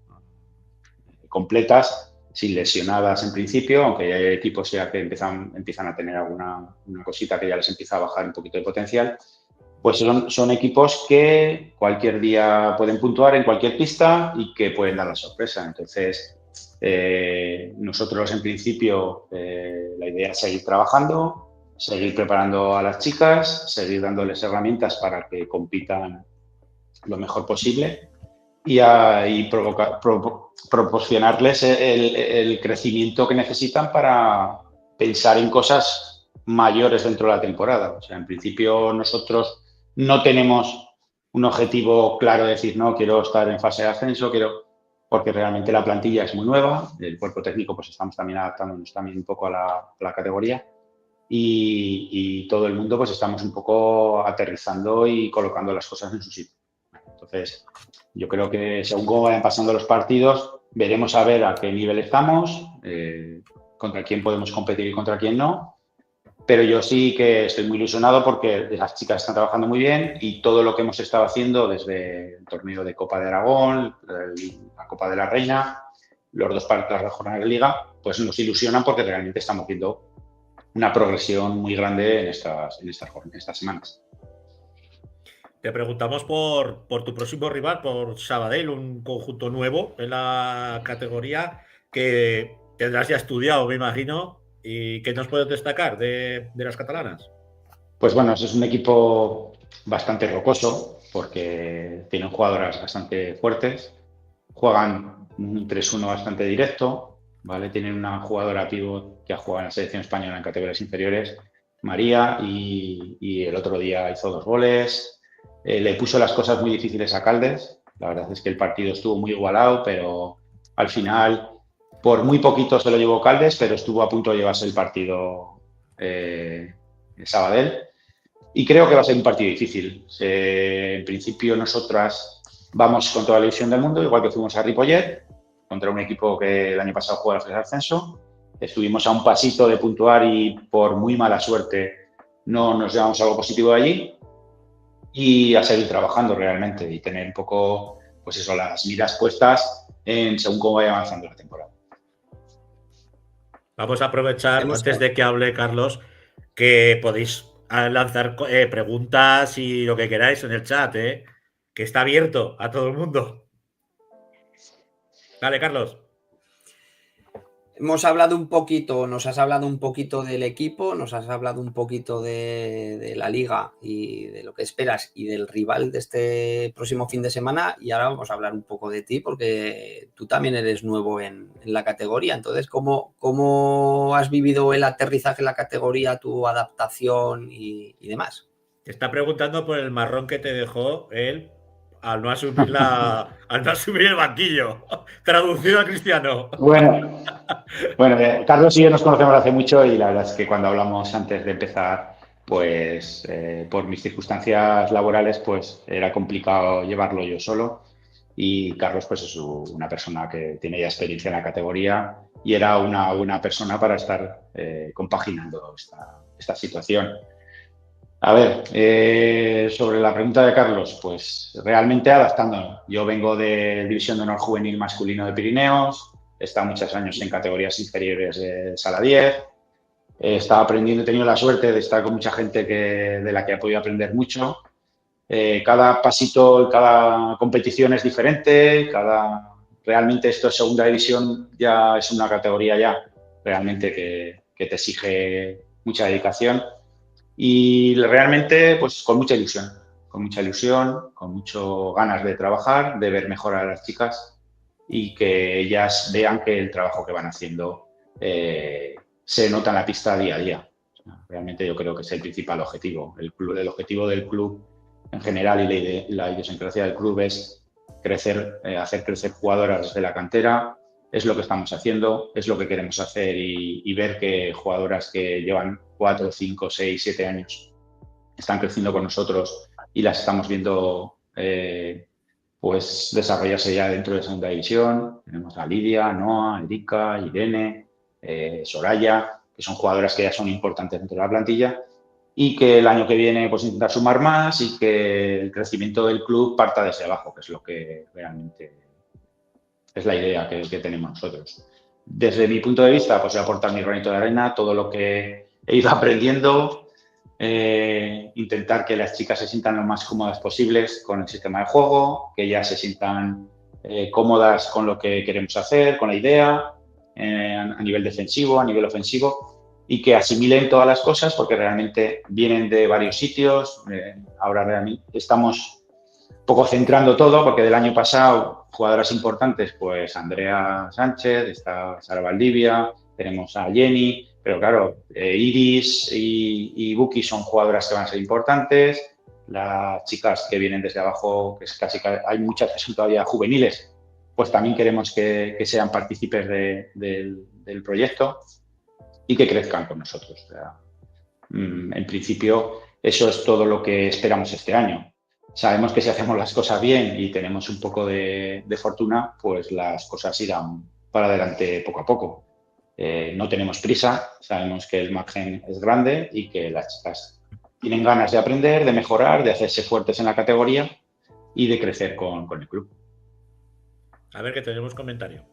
completas, sin lesionadas en principio, aunque hay equipos ya que empiezan a tener alguna una cosita que ya les empieza a bajar un poquito de potencial, pues son equipos que cualquier día pueden puntuar en cualquier pista y que pueden dar la sorpresa. Entonces, nosotros en principio la idea es seguir trabajando, seguir preparando a las chicas, seguir dándoles herramientas para que compitan lo mejor posible y proporcionarles el crecimiento que necesitan para pensar en cosas mayores dentro de la temporada. O sea, en principio nosotros no tenemos un objetivo claro de decir, no, quiero estar en fase de ascenso, porque realmente la plantilla es muy nueva, el cuerpo técnico pues estamos también adaptándonos también un poco a la categoría y todo el mundo pues estamos un poco aterrizando y colocando las cosas en su sitio. Entonces, yo creo que según cómo vayan pasando los partidos, veremos a ver a qué nivel estamos, contra quién podemos competir y contra quién no. Pero yo sí que estoy muy ilusionado porque las chicas están trabajando muy bien y todo lo que hemos estado haciendo desde el torneo de Copa de Aragón, la Copa de la Reina, los dos partidos de la jornada de Liga, pues nos ilusionan porque realmente estamos viendo una progresión muy grande en estas semanas. Te preguntamos por tu próximo rival, por Sabadell, un conjunto nuevo en la categoría que tendrás ya estudiado, me imagino, y que nos puedes destacar de las catalanas. Pues bueno, es un equipo bastante rocoso porque tienen jugadoras bastante fuertes, juegan un 3-1 bastante directo, ¿vale? Tienen una jugadora pívot que ha jugado en la selección española en categorías inferiores, María, y el otro día hizo 2 goles. Le puso las cosas muy difíciles a Caldes. La verdad es que el partido estuvo muy igualado, pero al final, por muy poquito se lo llevó Caldes, pero estuvo a punto de llevarse el partido Sabadell. Y creo que va a ser un partido difícil. En principio, nosotras vamos con toda la ilusión del mundo, igual que fuimos a Ripollet, contra un equipo que el año pasado jugó a la fase de ascenso. Estuvimos a un pasito de puntuar y por muy mala suerte no nos llevamos algo positivo de allí. Y a seguir trabajando realmente y tener un poco, pues eso, las miras puestas en según cómo vaya avanzando la temporada. Vamos a aprovechar, antes de que hable Carlos, que podéis lanzar preguntas y lo que queráis en el chat, que está abierto a todo el mundo. Dale, Carlos. Hemos hablado un poquito, nos has hablado un poquito del equipo, nos has hablado un poquito de la liga y de lo que esperas y del rival de este próximo fin de semana, y ahora vamos a hablar un poco de ti porque tú también eres nuevo en la categoría. Entonces, ¿cómo has vivido el aterrizaje en la categoría, tu adaptación y demás? Te está preguntando por el marrón que te dejó él al no asumir al no asumir el banquillo. Traducido a cristiano. Bueno, Carlos y yo nos conocemos hace mucho y la verdad es que cuando hablamos antes de empezar, pues por mis circunstancias laborales, pues era complicado llevarlo yo solo. Y Carlos, pues es una persona que tiene ya experiencia en la categoría y era una buena persona para estar compaginando esta situación. A ver, sobre la pregunta de Carlos, pues realmente adaptándonos. Yo vengo de División de Honor Juvenil Masculino de Pirineos, he estado muchos años en categorías inferiores de Sala 10, he estado aprendiendo, he tenido la suerte de estar con mucha gente de la que he podido aprender mucho. Cada pasito, cada competición es diferente, realmente esto es segunda división, ya es una categoría ya realmente que te exige mucha dedicación. Y realmente, pues con mucha ilusión, con mucho ganas de trabajar, de ver mejorar a las chicas y que ellas vean que el trabajo que van haciendo se nota en la pista día a día. O sea, realmente yo creo que es el principal objetivo. El objetivo del club en general y la idiosincrasia del club es hacer crecer jugadoras desde la cantera, es lo que estamos haciendo, es lo que queremos hacer y ver que jugadoras que llevan 4, 5, 6, 7 años están creciendo con nosotros y las estamos viendo pues desarrollarse ya dentro de segunda división. Tenemos a Lidia, Noa, Erika, Irene, Soraya, que son jugadoras que ya son importantes dentro de la plantilla y que el año que viene pues intentar sumar más y que el crecimiento del club parta desde abajo, que es lo que realmente es la idea que tenemos nosotros. Desde mi punto de vista, pues voy a aportar mi granito de arena, todo lo que he ido aprendiendo, intentar que las chicas se sientan lo más cómodas posibles con el sistema de juego, que ellas se sientan cómodas con lo que queremos hacer, con la idea, a nivel defensivo, a nivel ofensivo, y que asimilen todas las cosas porque realmente vienen de varios sitios. Ahora realmente estamos un poco centrando todo porque del año pasado jugadoras importantes, pues Andrea Sánchez, está Sara Valdivia, tenemos a Jenny, pero claro, Iris y Buki son jugadoras que van a ser importantes. Las chicas que vienen desde abajo, que es casi hay muchas que son todavía juveniles, pues también queremos que sean partícipes del proyecto y que crezcan con nosotros. O sea, en principio, eso es todo lo que esperamos este año. Sabemos que si hacemos las cosas bien y tenemos un poco de fortuna, pues las cosas irán para adelante poco a poco. No tenemos prisa, sabemos que el margen es grande y que las chicas tienen ganas de aprender, de mejorar, de hacerse fuertes en la categoría y de crecer con el club. A ver, que tenemos comentario.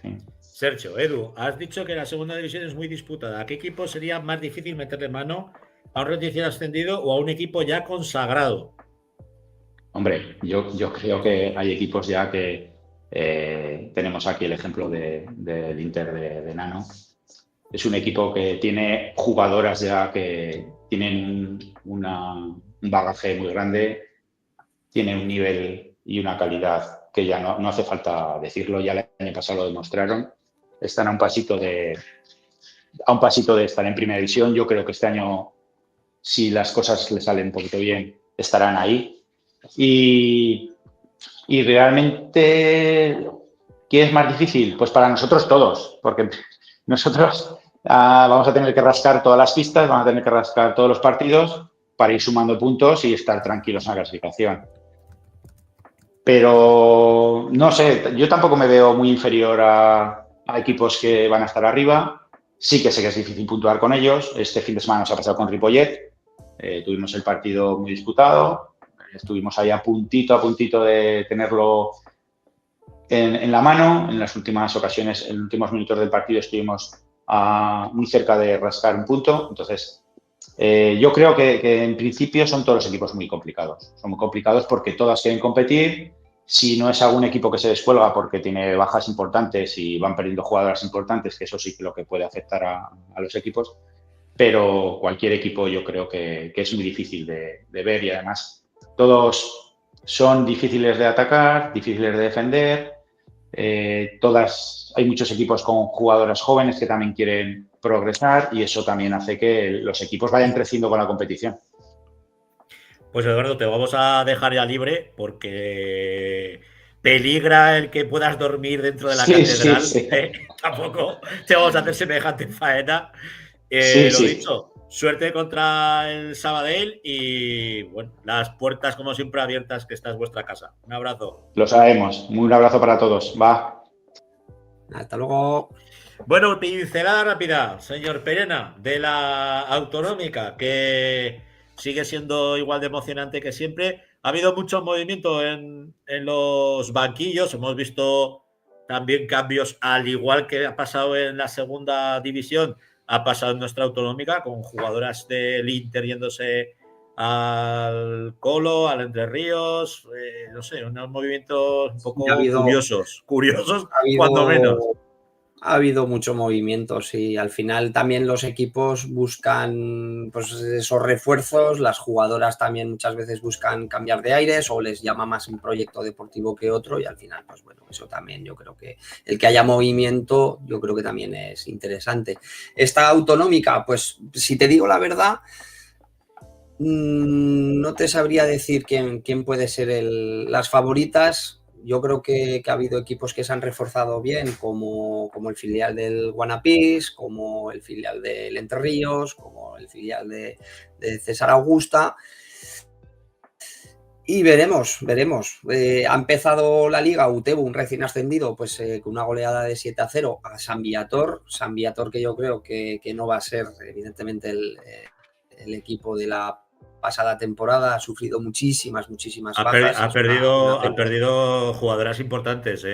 Sí. Sergio, Edu, has dicho que la segunda división es muy disputada. ¿A qué equipo sería más difícil meterle mano? ¿A un recién ascendido o a un equipo ya consagrado? Hombre, yo creo que hay equipos ya que tenemos aquí el ejemplo del Inter de Nano. Es un equipo que tiene jugadoras ya que tienen un bagaje muy grande, tiene un nivel y una calidad que ya no hace falta decirlo, ya el año pasado lo demostraron. Están a un pasito de estar en primera división. Yo creo que este año, si las cosas le salen un poquito bien, estarán ahí. Y realmente, ¿qué es más difícil? Pues para nosotros todos, porque nosotros vamos a tener que rascar todas las pistas, vamos a tener que rascar todos los partidos para ir sumando puntos y estar tranquilos en la clasificación. Pero no sé, yo tampoco me veo muy inferior a equipos que van a estar arriba. Sí que sé que es difícil puntuar con ellos. Este fin de semana nos ha pasado con Ripollet. Tuvimos el partido muy disputado. Estuvimos ahí a puntito de tenerlo en la mano. En las últimas ocasiones, en los últimos minutos del partido, estuvimos muy cerca de rascar un punto. Entonces, yo creo que en principio son todos los equipos muy complicados. Son muy complicados porque todas quieren competir. Si no es algún equipo que se descuelga porque tiene bajas importantes y van perdiendo jugadoras importantes, que eso sí que lo que puede afectar a los equipos. Pero cualquier equipo yo creo que es muy difícil de ver y además todos son difíciles de atacar, difíciles de defender. Hay muchos equipos con jugadoras jóvenes que también quieren progresar y eso también hace que los equipos vayan creciendo con la competición. Pues Eduardo, te vamos a dejar ya libre porque peligra el que puedas dormir dentro de la catedral. Sí. Tampoco te vamos a hacer semejante faena. Lo dicho, suerte contra el Sabadell y bueno, las puertas como siempre abiertas, que esta es vuestra casa. Un abrazo. Lo sabemos. Un abrazo para todos. Va. Hasta luego. Bueno, pincelada rápida, señor Perena, de la Autonómica, que sigue siendo igual de emocionante que siempre. Ha habido mucho movimiento en los banquillos. Hemos visto también cambios, al igual que ha pasado en la segunda división, ha pasado en nuestra Autonómica, con jugadoras del Inter yéndose al Colo, al Entre Ríos, no sé, unos movimientos un poco curiosos, cuando menos. Ha habido mucho movimiento, sí. Al final también los equipos buscan pues, esos refuerzos, las jugadoras también muchas veces buscan cambiar de aires o les llama más un proyecto deportivo que otro y al final, pues bueno, eso también yo creo que el que haya movimiento yo creo que también es interesante. Esta Autonómica, pues si te digo la verdad, no te sabría decir quién puede ser las favoritas. yo creo que ha habido equipos que se han reforzado bien, como el filial del Guanapís, como el filial del Entre Ríos, como el filial de César Augusta. Y veremos. Ha empezado la liga, Utebo, un recién ascendido, pues con una goleada de 7-0 a San Viator. San Viator, que yo creo que no va a ser, evidentemente, el equipo de la pasada temporada. Ha sufrido muchísimas bajas. Ha perdido jugadoras importantes,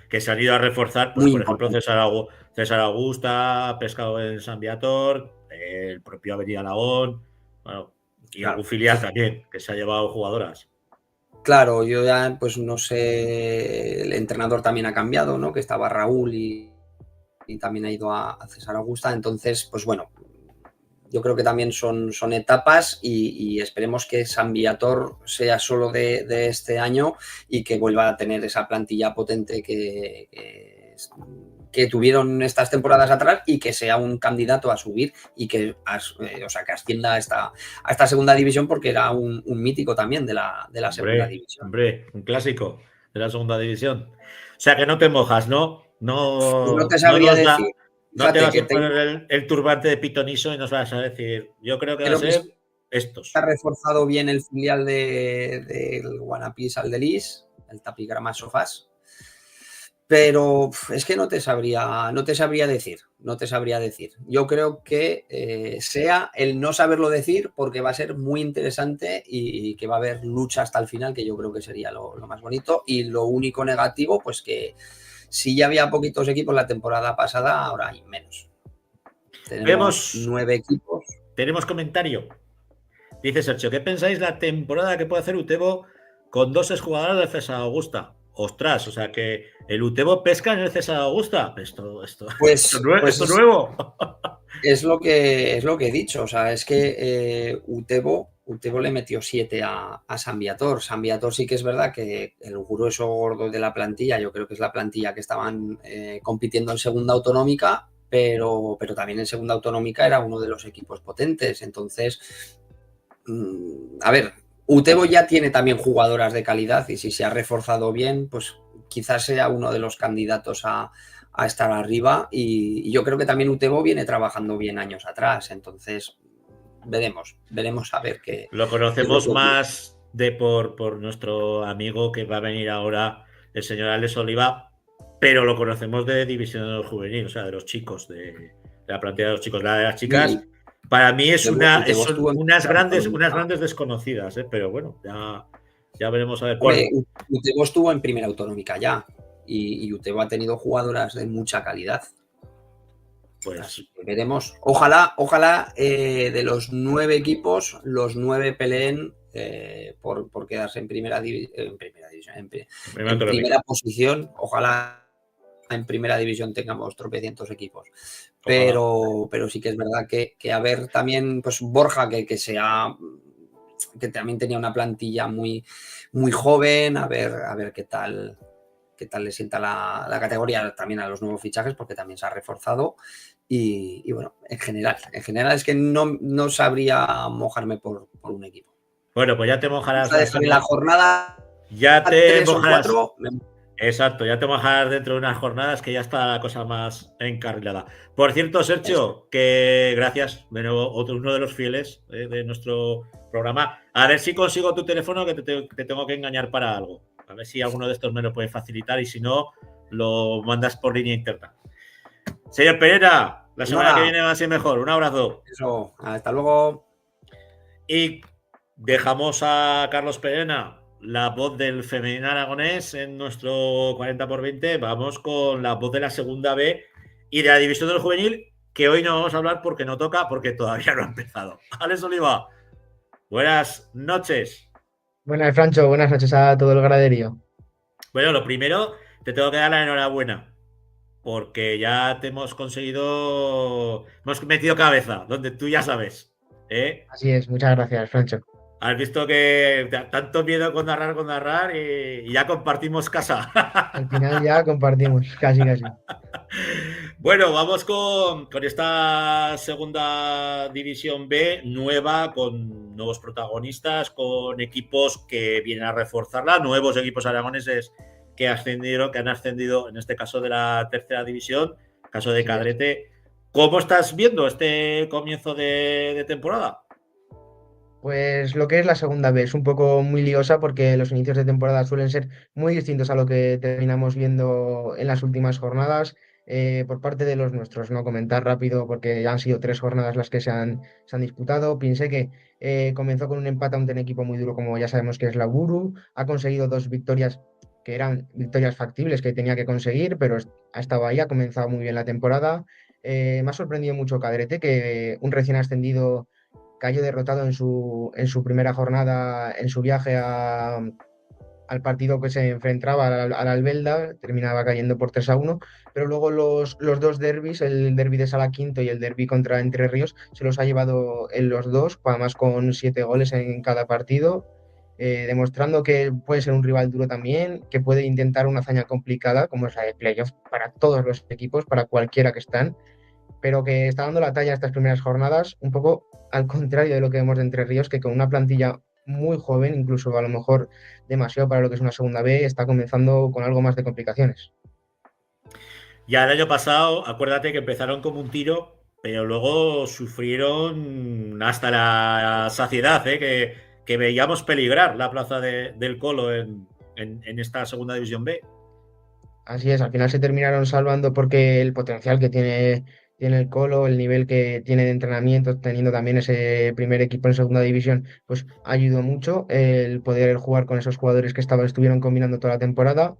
que se han ido a reforzar. Pues, por ejemplo, César Augusta ha pescado en San Viator, el propio Avenida Alagón, bueno, y algún filial también, que se ha llevado jugadoras. Claro, yo ya, pues no sé, el entrenador también ha cambiado, ¿no? Que estaba Raúl y también ha ido a César Augusta. Entonces, pues bueno, yo creo que también son etapas y esperemos que San Viator sea solo de este año y que vuelva a tener esa plantilla potente que tuvieron estas temporadas atrás y que sea un candidato a subir y que ascienda a esta segunda división, porque era un mítico también de la segunda división. Hombre, un clásico de la segunda división. O sea que no te mojas, ¿no? No te sabría decir. No te vas a poner el turbante de pitoniso y nos vas a decir, yo creo que va a ser estos. Ha reforzado bien el filial del Guanapís Aldelis, el Tapigrama Sofás. Pero es que no te sabría decir. Yo creo que sea el no saberlo decir, porque va a ser muy interesante y que va a haber lucha hasta el final, que yo creo que sería lo más bonito. Y lo único negativo, pues que si ya había poquitos equipos la temporada pasada, ahora hay menos. Tenemos 9 equipos. Tenemos comentario. Dice Sergio, ¿qué pensáis la temporada que puede hacer Utebo con 2 exjugadores del César Augusta? Ostras, o sea que el Utebo pesca en el César Augusta. Esto es nuevo. Es lo que he dicho. O sea, es que Utebo le metió 7 a San Viator. San Viator sí que es verdad que el grueso gordo de la plantilla, yo creo que es la plantilla que estaban compitiendo en segunda autonómica, pero también en segunda autonómica era uno de los equipos potentes. Entonces, a ver, Utebo ya tiene también jugadoras de calidad y si se ha reforzado bien, pues quizás sea uno de los candidatos a estar arriba, y yo creo que también Utebo viene trabajando bien años atrás. Entonces veremos a ver qué. Lo conocemos más por nuestro amigo que va a venir ahora, el señor Alex Oliva, pero lo conocemos de división juvenil, o sea, de los chicos, de la plantilla de los chicos. La de las chicas, para mí son unas grandes desconocidas, pero bueno, ya veremos a ver. Utebo estuvo en primera autonómica ya, y Utebo ha tenido jugadoras de mucha calidad. Pues veremos. Ojalá de los 9 equipos, los 9 peleen por quedarse en primera posición. Ojalá en primera división tengamos tropecientos equipos. Pero sí que es verdad que a ver también, pues Borja, que también tenía una plantilla muy, muy joven, a ver qué tal le sienta la categoría también a los nuevos fichajes, porque también se ha reforzado. Y bueno, en general es que no sabría mojarme por un equipo. Bueno, pues ya te mojarás. En la jornada ya te 3 o 4. Exacto, ya te mojarás dentro de unas jornadas que ya está la cosa más encarrilada. Por cierto, Sergio, que gracias, de nuevo, uno de los fieles de nuestro programa. A ver si consigo tu teléfono, que te tengo que engañar para algo. A ver si alguno de estos me lo puede facilitar y si no, lo mandas por línea interna. Señor Pereira, la semana que viene va a ser mejor. Un abrazo. Eso, hasta luego. Y dejamos a Carlos Perena, la voz del femenino aragonés, en nuestro 40x20. Vamos con la voz de la segunda B y de la división del juvenil, que hoy no vamos a hablar porque no toca, porque todavía no ha empezado. Alex Oliva, buenas noches. Buenas, Francho, buenas noches a todo el graderío. Bueno, lo primero, te tengo que dar la enhorabuena, porque ya te hemos metido cabeza, donde tú ya sabes. Así es, muchas gracias, Francho. Has visto que tanto miedo con narrar y ya compartimos casa. Al final ya compartimos, casi. Bueno, vamos con esta segunda división B nueva, con nuevos protagonistas, con equipos que vienen a reforzarla, nuevos equipos aragoneses que han ascendido, en este caso de la tercera división, caso de Cadrete. ¿Cómo estás viendo este comienzo de temporada? Pues lo que es la segunda vez, es un poco muy liosa porque los inicios de temporada suelen ser muy distintos a lo que terminamos viendo en las últimas jornadas. Por parte de los nuestros, no comentar rápido porque ya han sido 3 jornadas las que se han disputado. Piense que comenzó con un empate ante un equipo muy duro como ya sabemos que es la Buru. Ha conseguido 2 victorias que eran victorias factibles que tenía que conseguir, pero ha estado ahí, ha comenzado muy bien la temporada. Me ha sorprendido mucho Cadrete, que un recién ascendido cayó derrotado en su primera jornada, en su viaje al partido que se enfrentaba al Albelda, terminaba cayendo por 3-1, pero luego los dos derbis, el derbi de Sala Quinto y el derbi contra Entre Ríos, se los ha llevado en los dos, además con 7 goles en cada partido, demostrando que puede ser un rival duro también, que puede intentar una hazaña complicada, como es la de playoff para todos los equipos, para cualquiera que están, pero que está dando la talla estas primeras jornadas, un poco al contrario de lo que vemos de Entre Ríos, que con una plantilla muy joven, incluso a lo mejor demasiado para lo que es una segunda B, está comenzando con algo más de complicaciones. Ya el año pasado, acuérdate que empezaron como un tiro, pero luego sufrieron hasta la saciedad, que veíamos peligrar la plaza del Colo en esta segunda división B. Así es, al final se terminaron salvando porque el potencial que tiene el Colo, el nivel que tiene de entrenamiento, teniendo también ese primer equipo en segunda división, pues ayudó mucho el poder jugar con esos jugadores que estuvieron combinando toda la temporada,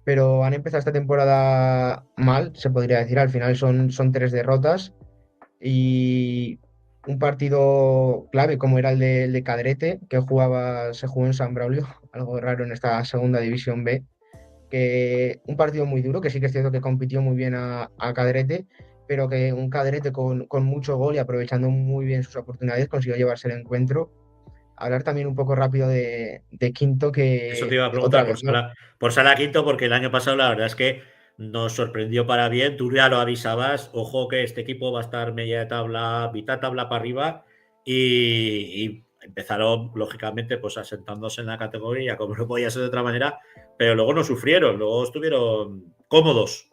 pero han empezado esta temporada mal, se podría decir, al final son 3 derrotas y un partido clave como era el de Cadrete, que se jugó en San Braulio, algo raro en esta segunda división B, que un partido muy duro, que sí que es cierto que compitió muy bien a Cadrete, pero que un Cadrete con mucho gol y aprovechando muy bien sus oportunidades consiguió llevarse el encuentro. Hablar también un poco rápido de Quinto, Eso te que iba a otra preguntar vez, ¿no? Por Sala Quinto, porque el año pasado la verdad es que nos sorprendió para bien. Tú ya lo avisabas, ojo que este equipo va a estar media de tabla, mitad tabla para arriba y empezaron lógicamente pues asentándose en la categoría como no podía ser de otra manera, pero luego no sufrieron, luego estuvieron cómodos.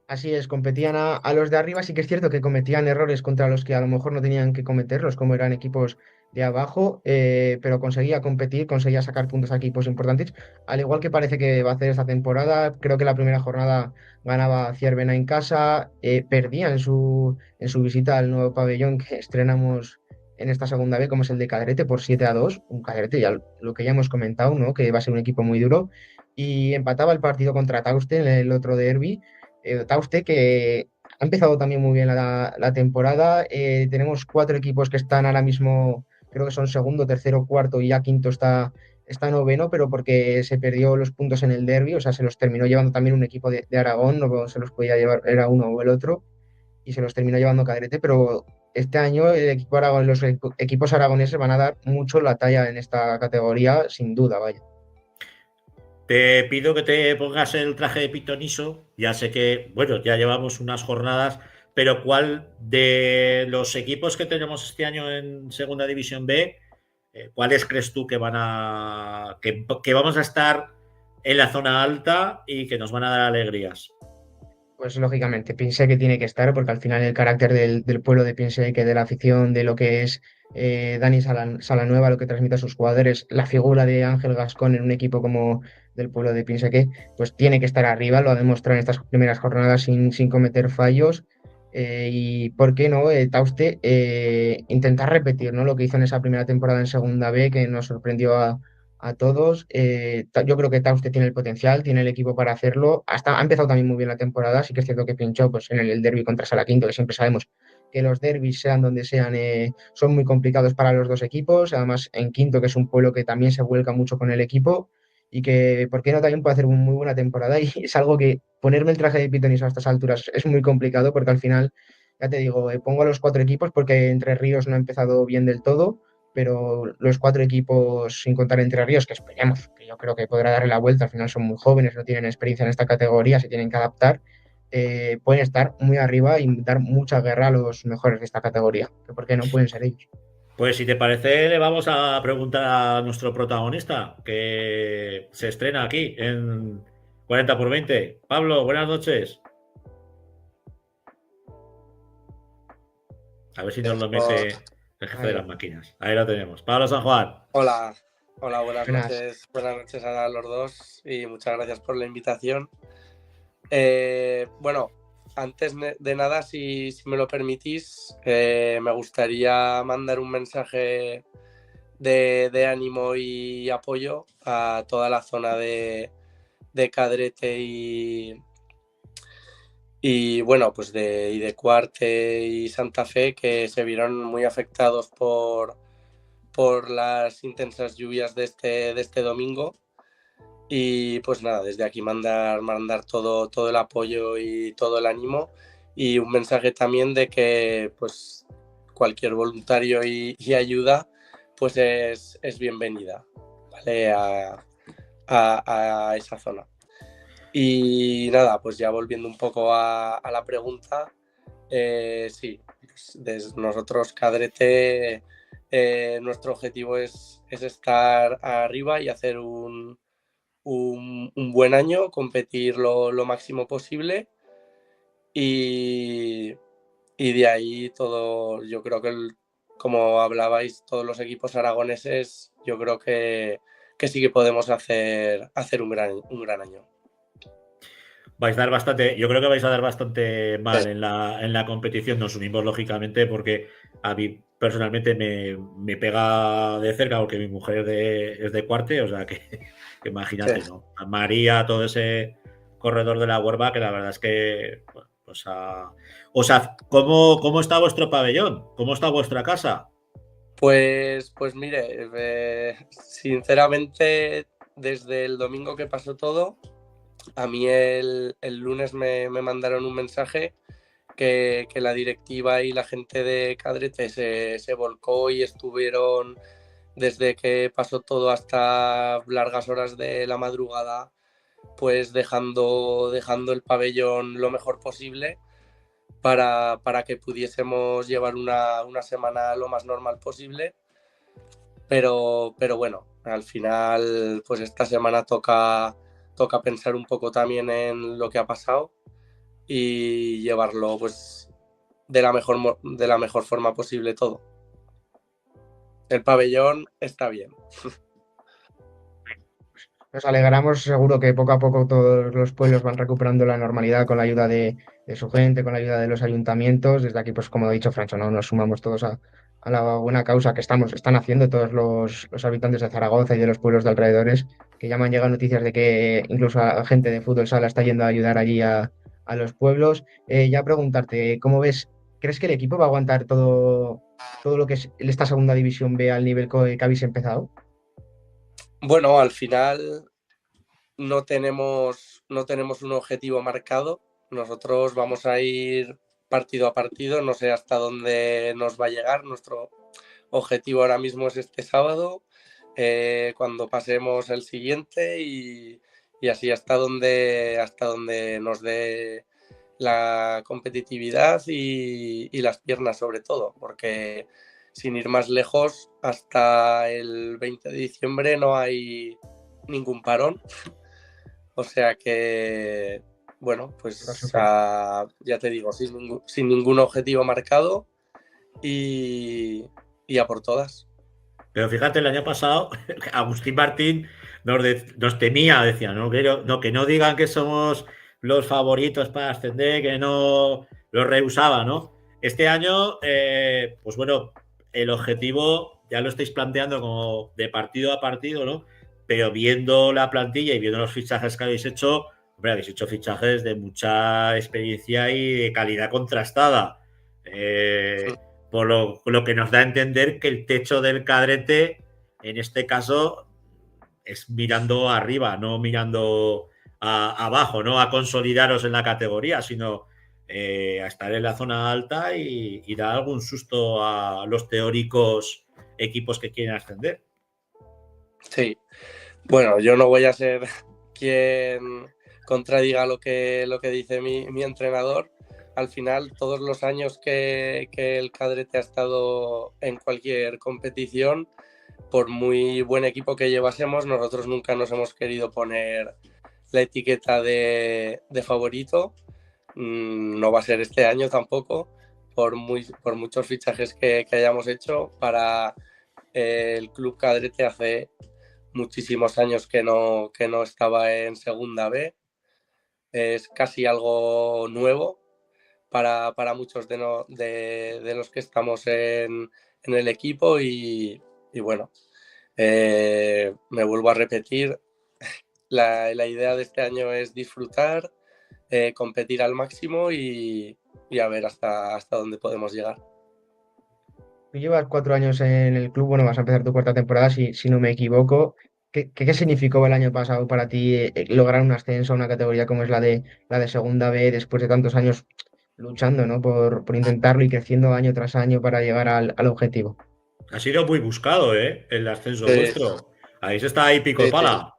Así es, competían a los de arriba, sí que es cierto que cometían errores contra los que a lo mejor no tenían que cometerlos, como eran equipos de abajo, pero conseguía competir, conseguía sacar puntos a equipos importantes, al igual que parece que va a hacer esta temporada. Creo que la primera jornada ganaba Ciervena en casa, perdía en su visita al nuevo pabellón que estrenamos en esta segunda vez, como es el de Cadrete, por 7-2, un Cadrete, ya lo que ya hemos comentado, ¿no? Que va a ser un equipo muy duro, y empataba el partido contra Tauste en el otro derbi. Tauste, que ha empezado también muy bien la temporada. Tenemos 4 equipos que están ahora mismo, creo que son segundo, tercero, cuarto y ya quinto está noveno, pero porque se perdió los puntos en el derbi, o sea, se los terminó llevando también un equipo de Aragón, no se los podía llevar, era uno o el otro, y se los terminó llevando Cadrete, pero este año el equipo Aragón, los equipos aragoneses van a dar mucho la talla en esta categoría, sin duda, vaya. Te pido que te pongas el traje de pitoniso. Ya sé que, bueno, ya llevamos unas jornadas, pero ¿cuál de los equipos que tenemos este año en Segunda División B, cuáles crees tú que vamos a estar en la zona alta y que nos van a dar alegrías? Pues lógicamente, piense que tiene que estar, porque al final el carácter del pueblo de Piense, que de la afición, de lo que es Dani Salanueva, lo que transmite a sus jugadores, la figura de Ángel Gascón en un equipo como del pueblo de Piense, que pues tiene que estar arriba, lo ha demostrado en estas primeras jornadas sin cometer fallos. Y por qué no, Tauste, intentar repetir, ¿no? Lo que hizo en esa primera temporada en Segunda B, que nos sorprendió a todos. Yo creo que Tauste tiene el potencial, tiene el equipo para hacerlo. Ha empezado también muy bien la temporada, sí que es cierto que pinchó pues, en el derbi contra Sala Quinto, que siempre sabemos que los derbis, sean donde sean, son muy complicados para los dos equipos. Además, en Quinto, que es un pueblo que también se vuelca mucho con el equipo y que, ¿por qué no?, también puede hacer una muy buena temporada. Y es algo que ponerme el traje de pitoniso a estas alturas es muy complicado porque al final, ya te digo, pongo a los 4 equipos porque Entre Ríos no ha empezado bien del todo, pero los 4 equipos, sin contar Entre Ríos, que esperemos, que yo creo que podrá darle la vuelta, al final son muy jóvenes, no tienen experiencia en esta categoría, se tienen que adaptar, pueden estar muy arriba y dar mucha guerra a los mejores de esta categoría, que por qué no pueden ser ellos. Pues si te parece, le vamos a preguntar a nuestro protagonista, que se estrena aquí 40 por 20. Pablo, buenas noches. A ver si nos lo mete el jefe de las máquinas. Ahí lo tenemos. Pablo San Juan. Hola, buenas Buenas. noches. Buenas noches a los dos y muchas gracias por la invitación. Bueno, antes de nada, si me lo permitís, me gustaría mandar un mensaje de ánimo y apoyo a toda la zona de Cadrete y bueno, pues de Cuarte y Santa Fe, que se vieron muy afectados por las intensas lluvias de este domingo. Y pues nada, desde aquí mandar todo el apoyo y todo el ánimo, y un mensaje también de que pues cualquier voluntario y ayuda pues es bienvenida, ¿vale? A esa zona. Y nada, pues ya volviendo un poco a la pregunta, sí, pues desde nosotros Cadrete, nuestro objetivo es estar arriba y hacer un buen año, competir lo máximo posible, y de ahí todo, yo creo que como hablabais, todos los equipos aragoneses, yo creo que sí que podemos hacer un gran año. Vais a dar bastante, yo creo que vais a dar bastante mal en la competición. Nos unimos lógicamente porque a mí personalmente me pega de cerca porque mi mujer es de Cuarte, o sea que imagínate, ¿no? A María, todo ese corredor de la Huerva, que la verdad es que, bueno, o sea, ¿cómo está vuestro pabellón? ¿Cómo está vuestra casa? Pues mire, sinceramente, desde el domingo que pasó todo, a mí el lunes me mandaron un mensaje que la directiva y la gente de Cadrete se volcó y estuvieron desde que pasó todo hasta largas horas de la madrugada, pues dejando el pabellón lo mejor posible para que pudiésemos llevar una semana lo más normal posible. Pero bueno, al final, pues esta semana toca pensar un poco también en lo que ha pasado y llevarlo pues de la mejor forma posible todo. El pabellón está bien. Nos alegramos, seguro que poco a poco todos los pueblos van recuperando la normalidad con la ayuda de su gente, con la ayuda de los ayuntamientos. Desde aquí, pues como ha dicho Francho, ¿no? Nos sumamos todos a la buena causa que están haciendo todos los habitantes de Zaragoza y de los pueblos de alrededores, que ya me han llegado noticias de que incluso la gente de fútbol sala está yendo a ayudar allí a los pueblos. Ya preguntarte, ¿cómo ves? ¿Crees que el equipo va a aguantar todo lo que es esta segunda división B al nivel que habéis empezado? Bueno, al final no tenemos un objetivo marcado. Nosotros vamos a ir partido a partido, no sé hasta dónde nos va a llegar. Nuestro objetivo ahora mismo es este sábado, cuando pasemos el siguiente, y así hasta donde nos dé la competitividad y las piernas sobre todo, porque sin ir más lejos, hasta el 20 de diciembre no hay ningún parón. O sea que, bueno, pues ya te digo, sin ningún objetivo marcado, y a por todas. Pero fíjate, el año pasado Agustín Martín nos temía, decía, que no digan que somos los favoritos para ascender, que no lo rehusaba, ¿no? Este año, pues bueno, el objetivo ya lo estáis planteando como de partido a partido, ¿no? Pero viendo la plantilla y viendo los fichajes que habéis hecho, hombre, habéis hecho fichajes de mucha experiencia y de calidad contrastada. Por lo que nos da a entender que el techo del Cadrete, en este caso, es mirando arriba, no mirando abajo, no a consolidaros en la categoría, sino a estar en la zona alta y dar algún susto a los teóricos equipos que quieren ascender. Sí, bueno, yo no voy a ser quien contradiga lo que dice mi entrenador. Al final, todos los años que el Cadrete ha estado en cualquier competición, por muy buen equipo que llevásemos, nosotros nunca nos hemos querido poner la etiqueta de favorito. No va a ser este año tampoco, por muchos fichajes que hayamos hecho. Para el Club Cadrete hace muchísimos años que no estaba en Segunda B. Es casi algo nuevo para muchos de los que estamos en el equipo y bueno, me vuelvo a repetir, la idea de este año es disfrutar, competir al máximo y a ver hasta dónde podemos llegar. Tú llevas 4 años en el club, bueno, vas a empezar tu cuarta temporada, si no me equivoco. ¿Qué significó el año pasado para ti lograr un ascenso a una categoría como es la de Segunda B después de tantos años luchando, ¿no? por intentarlo y creciendo año tras año para llegar al objetivo? Ha sido muy buscado, el ascenso Sí. vuestro. Ahí se está ahí pico y Sí, pala.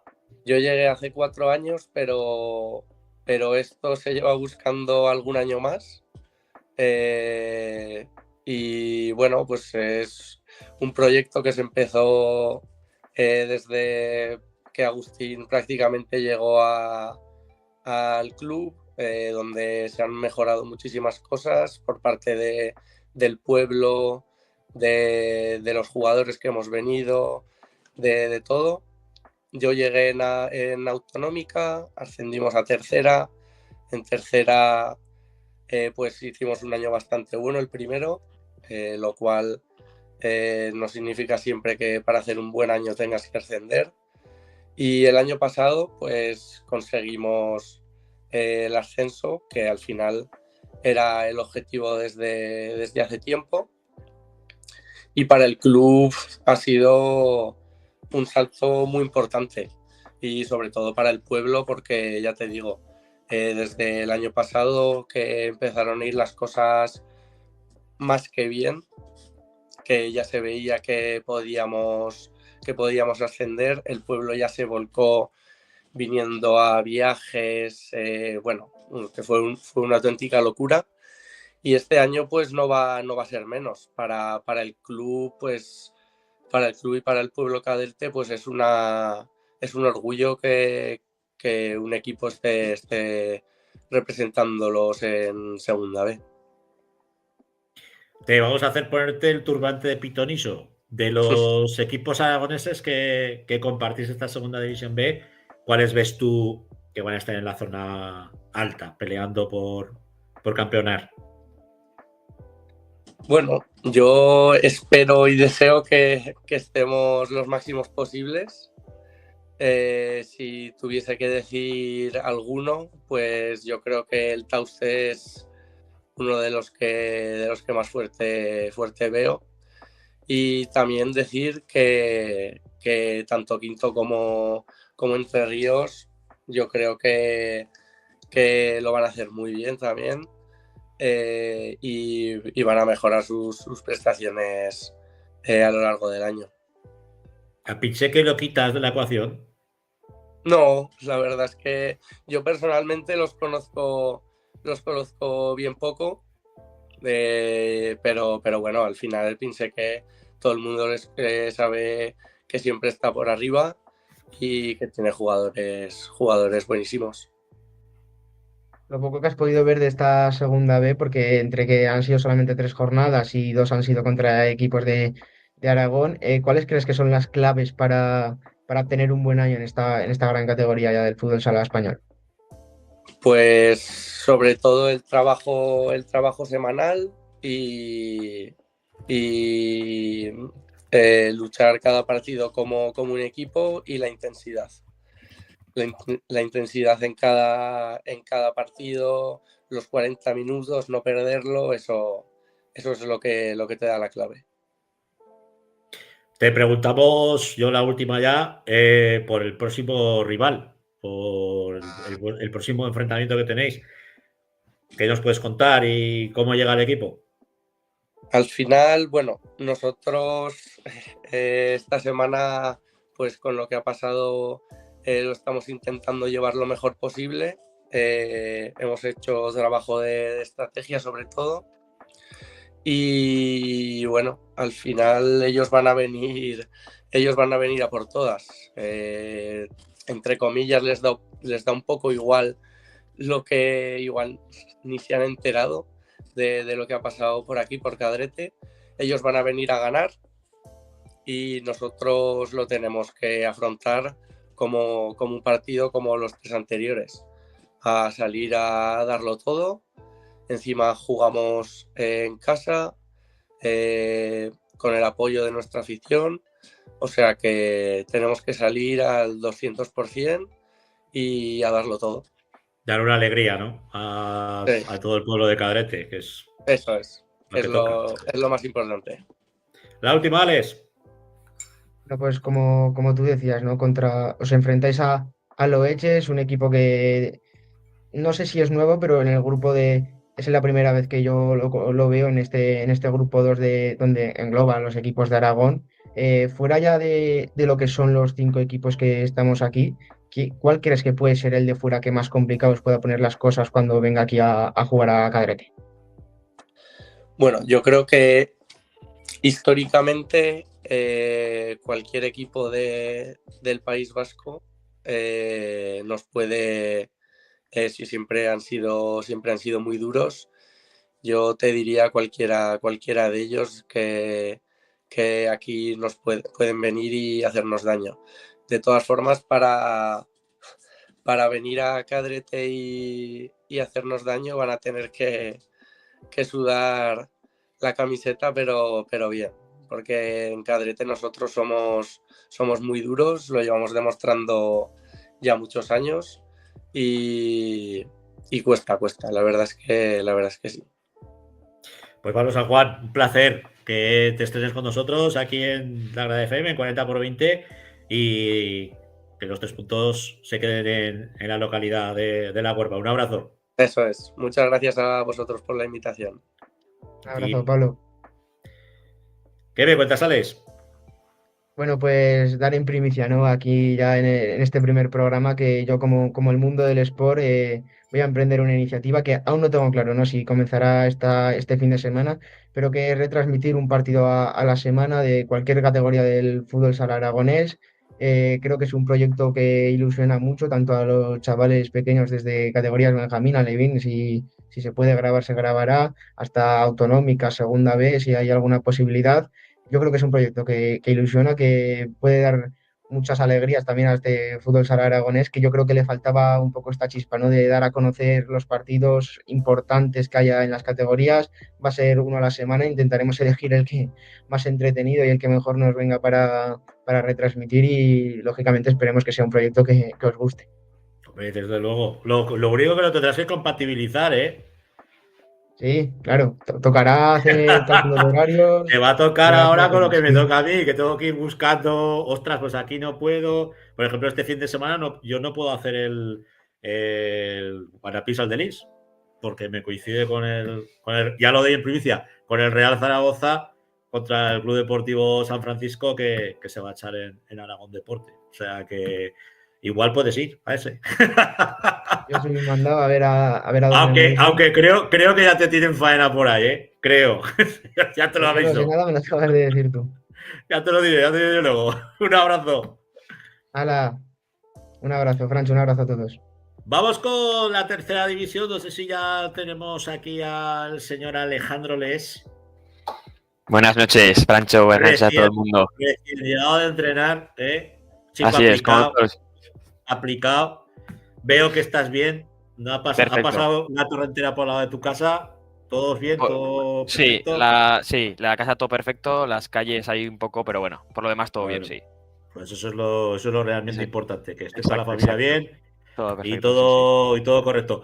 Yo llegué hace 4 años, pero esto se lleva buscando algún año más. Y bueno, pues es un proyecto que se empezó desde que Agustín prácticamente llegó al club, donde se han mejorado muchísimas cosas por parte del pueblo, de los jugadores que hemos venido, de todo. Yo llegué en autonómica, ascendimos a tercera. En tercera pues hicimos un año bastante bueno, el primero, lo cual no significa siempre que para hacer un buen año tengas que ascender. Y el año pasado pues conseguimos el ascenso, que al final era el objetivo desde hace tiempo. Y para el club ha sido un salto muy importante y sobre todo para el pueblo, porque ya te digo, desde el año pasado que empezaron a ir las cosas más que bien, que ya se veía que podíamos ascender, el pueblo ya se volcó viniendo a viajes, bueno, que fue una auténtica locura. Y este año pues no va a ser menos. Para el club, pues para el club y para el pueblo cadete, pues es un orgullo que un equipo esté representándolos en Segunda B. Te vamos a hacer ponerte el turbante de pitoniso. De los equipos aragoneses que compartís esta Segunda División B, ¿cuáles ves tú que van a estar en la zona alta, peleando por campeonar? Bueno, yo espero y deseo que estemos los máximos posibles. Si tuviese que decir alguno, pues yo creo que el Tauste es uno de los que más fuerte veo. Y también decir que tanto Quinto como Entre Ríos, yo creo que lo van a hacer muy bien también. Y van a mejorar sus prestaciones a lo largo del año. ¿A Picheque lo quitas de la ecuación? No, la verdad es que yo personalmente los conozco bien poco, pero bueno, al final el Picheque todo el mundo sabe que siempre está por arriba y que tiene jugadores buenísimos. Lo poco que has podido ver de esta Segunda B, porque entre que han sido solamente 3 jornadas y 2 han sido contra equipos de Aragón, ¿cuáles crees que son las claves para tener un buen año en esta gran categoría ya del fútbol sala español? Pues sobre todo el trabajo semanal y luchar cada partido como un equipo, y la intensidad. La intensidad en cada partido, los 40 minutos, no perderlo, eso es lo que te da la clave. Te preguntamos, yo la última ya, por el próximo rival, por el próximo enfrentamiento que tenéis. ¿Qué nos puedes contar y cómo llega el equipo? Al final, bueno, nosotros esta semana, pues con lo que ha pasado, lo estamos intentando llevar lo mejor posible. Hemos hecho trabajo de estrategia sobre todo. Y bueno, al final ellos van a venir a por todas. entre comillas, les da un poco igual lo que igual ni se han enterado de lo que ha pasado por aquí, por Cadrete. Ellos van a venir a ganar y nosotros lo tenemos que afrontar como un partido como los 3 anteriores, a salir a darlo todo. Encima jugamos en casa, con el apoyo de nuestra afición, o sea que tenemos que salir al 200% y a darlo todo. Dar una alegría, ¿no? Sí. A todo el pueblo de Cadrete, que es Eso es. lo que toca. Es lo más importante. La última, Alex. No, pues como tú decías, ¿no? Os enfrentáis a Loeche, es un equipo que no sé si es nuevo, pero en el grupo es la primera vez que yo lo veo en este grupo 2 donde engloban los equipos de Aragón. Fuera ya de lo que son los 5 equipos que estamos aquí, ¿cuál crees que puede ser el de fuera que más complicado os pueda poner las cosas cuando venga aquí a jugar a Cadrete? Bueno, yo creo que históricamente cualquier equipo del País Vasco nos puede, si siempre han sido muy duros. Yo te diría cualquiera de ellos que aquí nos pueden venir y hacernos daño. De todas formas, para venir a Cadrete y hacernos daño van a tener que sudar la camiseta, pero bien, porque en Cadrete nosotros somos muy duros, lo llevamos demostrando ya muchos años y cuesta, la verdad es que sí. Pues vamos, San Juan, un placer que te estrenes con nosotros aquí en la Grada FM, en 40x20, y que los 3 puntos se queden en la localidad de La Huerva. Un abrazo. Eso es. Muchas gracias a vosotros por la invitación. Un abrazo, Pablo. ¿Qué me cuentas, Alex? Bueno, pues dar en primicia, ¿no? Aquí ya en este primer programa que yo como el mundo del sport voy a emprender una iniciativa que aún no tengo claro, ¿no? Si comenzará este fin de semana, pero que es retransmitir un partido a la semana de cualquier categoría del fútbol sala aragonés. Creo que es un proyecto que ilusiona mucho tanto a los chavales pequeños desde categorías Benjamín, Alevín, si se puede grabar, se grabará, hasta autonómica, segunda B, si hay alguna posibilidad. Yo creo que es un proyecto que ilusiona, que puede dar muchas alegrías también a este fútbol sala aragonés, que yo creo que le faltaba un poco esta chispa, ¿no? De dar a conocer los partidos importantes que haya en las categorías. Va a ser uno a la semana, intentaremos elegir el que más entretenido y el que mejor nos venga para retransmitir y, lógicamente, esperemos que sea un proyecto que os guste. Hombre, desde luego. Lo único que lo tendrás que compatibilizar, ¿eh? Sí, claro, tocará hacer cálculos de horarios. Me va a tocar ahora con lo que me toca a mí, que tengo que ir buscando, ostras, pues aquí no puedo. Por ejemplo, este fin de semana yo no puedo hacer el Guanapis al Delis, porque me coincide con el, ya lo doy en primicia, con el Real Zaragoza contra el Club Deportivo San Francisco que se va a echar en Aragón Deporte. O sea que igual puedes ir a ese. Yo soy mandado a ver a aunque creo que ya te tienen faena por ahí, ¿eh? Creo. Ya te lo aviso. No sé nada, me lo acabas de decir tú. Ya te lo diré luego. Un abrazo. Hala, un abrazo, Francho, un abrazo a todos. Vamos con la tercera división. No sé si ya tenemos aquí al señor Alejandro Les. Buenas noches, Francho. Buenas noches a todo el mundo. Recién llegado de entrenar, ¿eh? Chico así aplicado, es, aplicado. Veo que estás bien. No ha pasado una torrentera por el lado de tu casa. ¿Todos bien? ¿Todo sí, la casa todo perfecto. Las calles hay un poco, pero bueno, por lo demás todo bien, sí. Pues eso es lo realmente importante, que esté toda la familia bien todo perfecto, y todo correcto.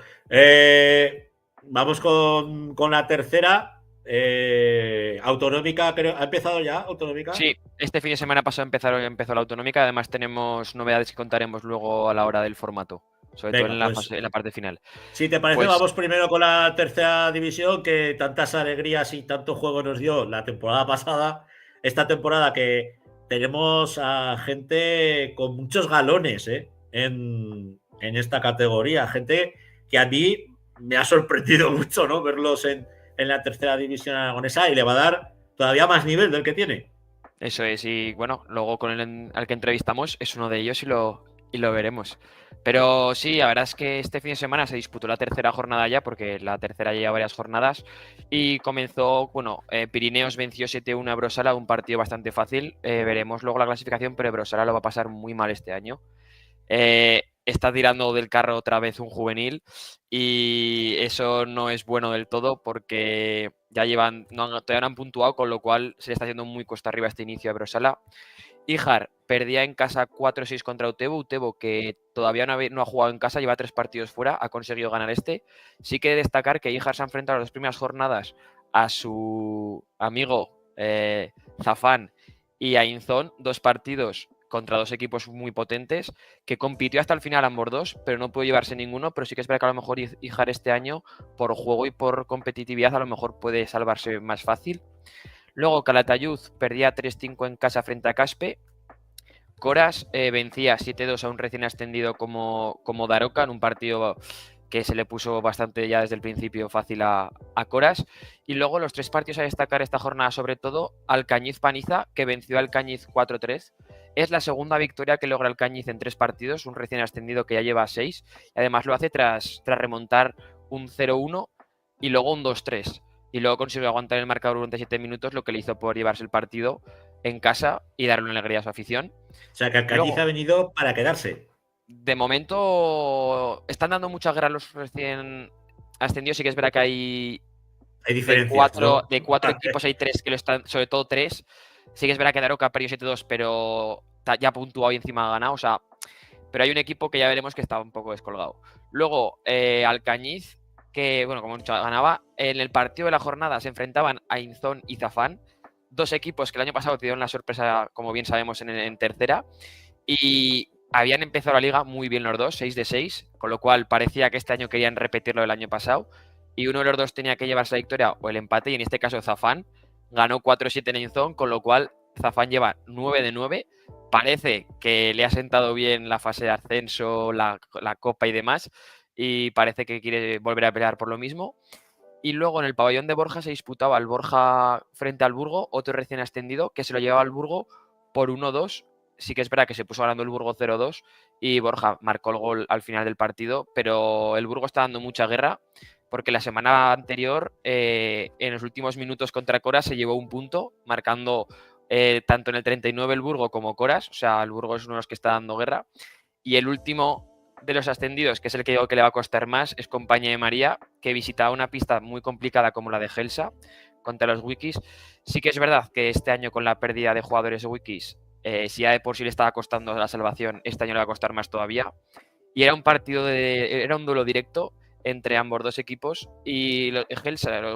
Vamos con la tercera. Autonómica, creo. ¿Ha empezado ya Autonómica? Sí, este fin de semana pasado empezó la Autonómica. Además tenemos novedades que contaremos luego a la hora del formato, sobre todo en la parte final. Si te parece, vamos primero con la tercera división, que tantas alegrías y tanto juego nos dio la temporada pasada. Esta temporada que tenemos a gente con muchos galones en esta categoría, gente que a mí me ha sorprendido mucho, ¿no? Verlos en la tercera división aragonesa, y le va a dar todavía más nivel del que tiene. Eso es, y bueno, luego con al que entrevistamos es uno de ellos y y lo veremos. Pero sí, la verdad es que este fin de semana se disputó la tercera jornada ya, porque la tercera ya lleva varias jornadas, y comenzó, bueno, Pirineos venció 7-1 a Brosala, un partido bastante fácil. Veremos luego la clasificación, pero Brosala lo va a pasar muy mal este año. Está tirando del carro otra vez un juvenil y eso no es bueno del todo porque ya todavía no han puntuado, con lo cual se le está haciendo muy cuesta arriba este inicio a Brosala. Ijar perdía en casa 4-6 contra Utebo. Utebo, que todavía no ha jugado en casa, lleva 3 partidos fuera, ha conseguido ganar este. Sí que destacar que Ijar se ha enfrentado las 2 primeras jornadas a su amigo Zafán y a Inzón, 2 partidos contra 2 equipos muy potentes, que compitió hasta el final ambos dos, pero no pudo llevarse ninguno. Pero sí que es verdad que a lo mejor Ijar este año, por juego y por competitividad, a lo mejor puede salvarse más fácil. Luego Calatayud perdía 3-5 en casa frente a Caspe. Coras vencía 7-2 a un recién ascendido como Daroca, en un partido que se le puso bastante ya desde el principio fácil a Coras. Y luego los 3 partidos a destacar esta jornada, sobre todo Alcañiz Paniza, que venció a Alcañiz 4-3. Es la segunda victoria que logra Alcañiz en 3 partidos, un recién ascendido que ya lleva 6. Y además lo hace tras remontar un 0-1 y luego un 2-3. Y luego consiguió aguantar el marcador durante 7 minutos, lo que le hizo poder llevarse el partido en casa y darle una alegría a su afición. O sea, que Alcañiz ha venido para quedarse. De momento están dando mucha guerra a los recién ascendidos. Sí que es verdad que hay diferencias, de 4 equipos, hay 3 que lo están, sobre todo 3. Sí que es verdad que Daroca ha perdido 7-2, pero ya ha puntuado y encima ha ganado. O sea, pero hay un equipo que ya veremos que está un poco descolgado. Luego, Alcañiz, que, bueno, como he dicho, ganaba. En el partido de la jornada se enfrentaban a Inzón y Zafán, 2 equipos que el año pasado te dieron la sorpresa, como bien sabemos, en tercera. Y habían empezado la liga muy bien los dos, 6-6, con lo cual parecía que este año querían repetirlo del año pasado. Y uno de los dos tenía que llevarse la victoria o el empate, y en este caso Zafán ganó 4-7 en Inzón, con lo cual Zafán lleva 9-9. Parece que le ha sentado bien la fase de ascenso, la copa y demás, y parece que quiere volver a pelear por lo mismo. Y luego en el pabellón de Borja se disputaba el Borja frente al Burgo, otro recién ascendido, que se lo llevaba al Burgo por 1-2. Sí que es verdad que se puso ganando el Burgo 0-2 y Borja marcó el gol al final del partido, pero el Burgo está dando mucha guerra porque la semana anterior, en los últimos minutos contra Coras, se llevó un punto, marcando tanto en el 39 el Burgo como Coras. O sea, el Burgo es uno de los que está dando guerra. Y el último de los ascendidos, que es el que digo que le va a costar más, es Compañía de María, que visitaba una pista muy complicada como la de Gelsa contra los Wikis. Sí que es verdad que este año, con la pérdida de jugadores de Wikis, si ya de por sí le estaba costando la salvación, este año le va a costar más todavía. Y era un duelo directo entre ambos dos equipos, y los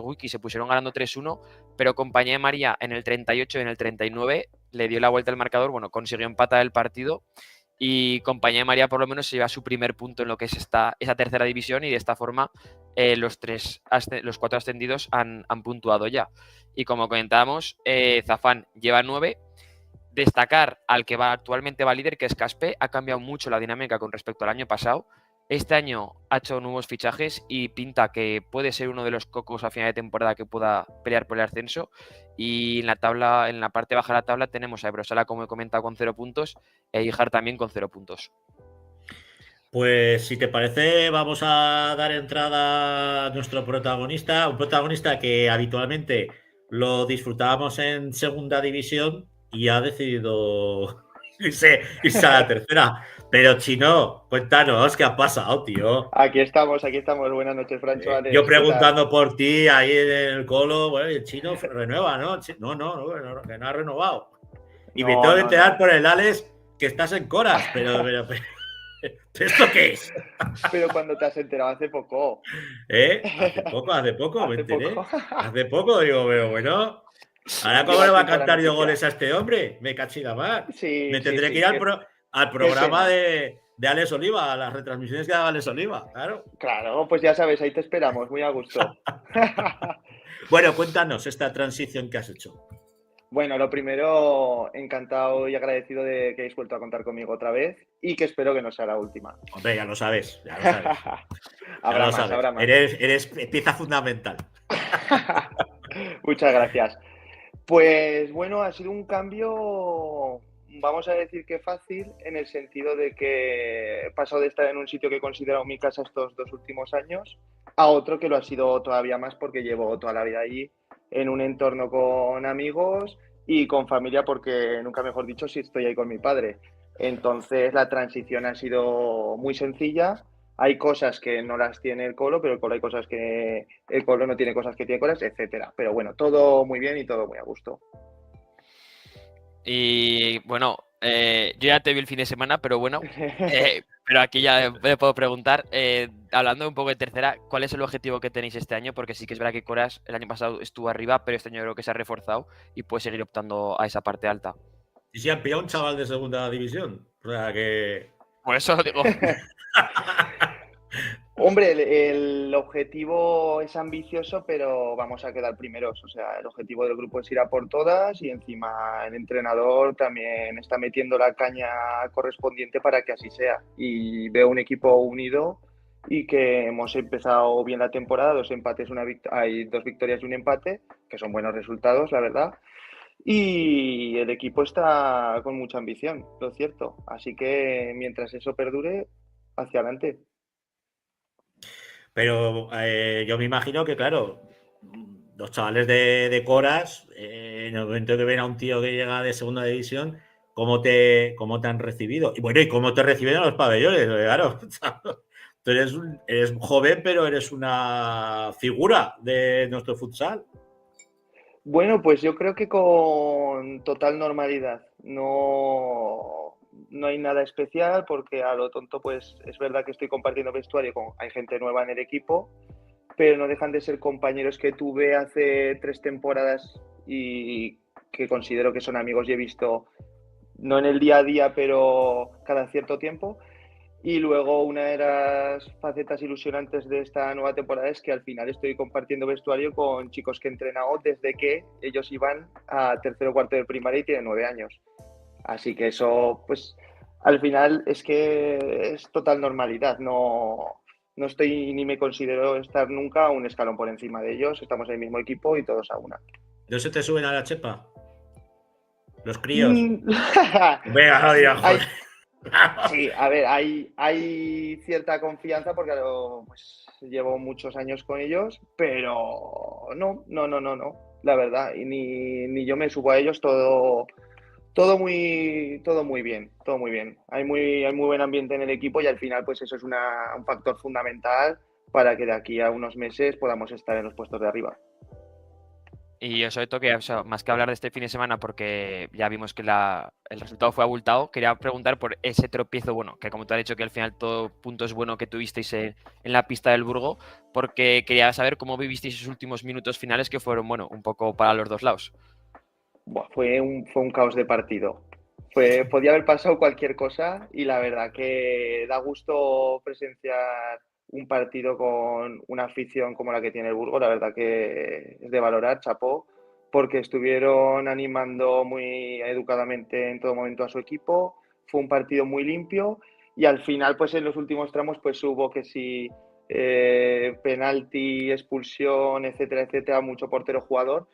Wikis se pusieron ganando 3-1, pero Compañía de María en el 38 y en el 39 le dio la vuelta al marcador, bueno, consiguió empatar el partido, y Compañía de María por lo menos se lleva su primer punto en lo que es esa tercera división, y de esta forma los 4 ascendidos han puntuado ya. Y como comentábamos, Zafán lleva 9. Destacar al que actualmente va líder, que es Caspe. Ha cambiado mucho la dinámica con respecto al año pasado. Este año ha hecho nuevos fichajes y pinta que puede ser uno de los cocos a final de temporada que pueda pelear por el ascenso. Y en la parte baja de la tabla tenemos a Brosala, como he comentado, con 0 puntos, e Ijar también con 0 puntos. Pues si te parece, vamos a dar entrada a nuestro protagonista, un protagonista que habitualmente lo disfrutábamos en segunda división y ha decidido irse a la tercera. Pero Chino, cuéntanos qué ha pasado, tío. Aquí estamos. Buenas noches, Francho. Yo preguntando por ti ahí en el Colo, bueno, el Chino renueva, ¿no? No, que no ha renovado. Y me tengo que enterar por el Alex que estás en Coras, pero ¿esto qué es? Pero cuando te has enterado, hace poco. Hace poco, me enteré. Hace poco, digo, pero bueno. Ahora, ¿cómo le va a cantar yo goles a este hombre? Me cachila más. Sí, me tendré que ir al programa de Alex Oliva, a las retransmisiones que haga Alex Oliva, claro. Claro, pues ya sabes, ahí te esperamos, muy a gusto. Bueno, cuéntanos esta transición que has hecho. Bueno, lo primero, encantado y agradecido de que hayáis vuelto a contar conmigo otra vez y que espero que no sea la última. Hombre, ya lo sabes. Habrá más. Eres pieza fundamental. Muchas gracias. Pues bueno, ha sido un cambio vamos a decir que fácil, en el sentido de que he pasado de estar en un sitio que he considerado mi casa estos 2 últimos años a otro que lo ha sido todavía más porque llevo toda la vida allí en un entorno con amigos y con familia, porque nunca mejor dicho si estoy ahí con mi padre. Entonces la transición ha sido muy sencilla. Hay cosas que no las tiene el Colo, pero el Colo hay cosas que el Colo no tiene cosas que tiene Coras, etcétera. Pero bueno, todo muy bien y todo muy a gusto. Y bueno, yo ya te vi el fin de semana, pero bueno, pero aquí ya me puedo preguntar, hablando un poco de tercera, ¿cuál es el objetivo que tenéis este año? Porque sí que es verdad que Coras el año pasado estuvo arriba, pero este año creo que se ha reforzado y puede seguir optando a esa parte alta. Y si han pillado un chaval de segunda división. O sea que. Por eso lo digo. Hombre, el objetivo es ambicioso, pero vamos a quedar primeros. O sea, el objetivo del grupo es ir a por todas y encima el entrenador también está metiendo la caña correspondiente para que así sea. Y veo un equipo unido y que hemos empezado bien la temporada, 2 empates, hay 2 victorias y un empate, que son buenos resultados, la verdad. Y el equipo está con mucha ambición, lo cierto. Así que mientras eso perdure, hacia adelante. Pero yo me imagino que, claro, los chavales de Coras, en el momento que ven a un tío que llega de segunda división, ¿cómo te han recibido? Y bueno, ¿y cómo te reciben a los pabellones? Claro, tú eres joven, pero eres una figura de nuestro futsal. Bueno, pues yo creo que con total normalidad. No hay nada especial porque a lo tonto, pues es verdad que estoy compartiendo vestuario hay gente nueva en el equipo, pero no dejan de ser compañeros que tuve hace 3 temporadas y que considero que son amigos y he visto, no en el día a día, pero cada cierto tiempo. Y luego una de las facetas ilusionantes de esta nueva temporada es que al final estoy compartiendo vestuario con chicos que he entrenado desde que ellos iban a tercero o cuarto de primaria y tienen 9 años. Así que eso, pues al final es que es total normalidad. No estoy ni me considero estar nunca un escalón por encima de ellos. Estamos en el mismo equipo y todos a una. ¿No se te suben a la chepa? Los críos. Venga, no digas, joder. Sí, a ver, hay cierta confianza porque pues, llevo muchos años con ellos, pero no, la verdad, y ni yo me subo a ellos, todo muy bien, todo muy bien. Hay muy buen ambiente en el equipo y al final pues eso es un factor fundamental para que de aquí a unos meses podamos estar en los puestos de arriba. Y yo sobre todo que, o sea, más que hablar de este fin de semana, porque ya vimos que el resultado fue abultado, quería preguntar por ese tropiezo, bueno, que como te has dicho que al final todo punto es bueno que tuvisteis en la pista del Burgo, porque quería saber cómo vivisteis esos últimos minutos finales que fueron, bueno, un poco para los dos lados. Fue un caos de partido. Podía haber pasado cualquier cosa y la verdad que da gusto presenciar un partido con una afición como la que tiene el Burgo, la verdad que es de valorar, chapó, porque estuvieron animando muy educadamente en todo momento a su equipo, fue un partido muy limpio y al final pues en los últimos tramos pues hubo que sí, penalti, expulsión, etcétera, mucho portero jugador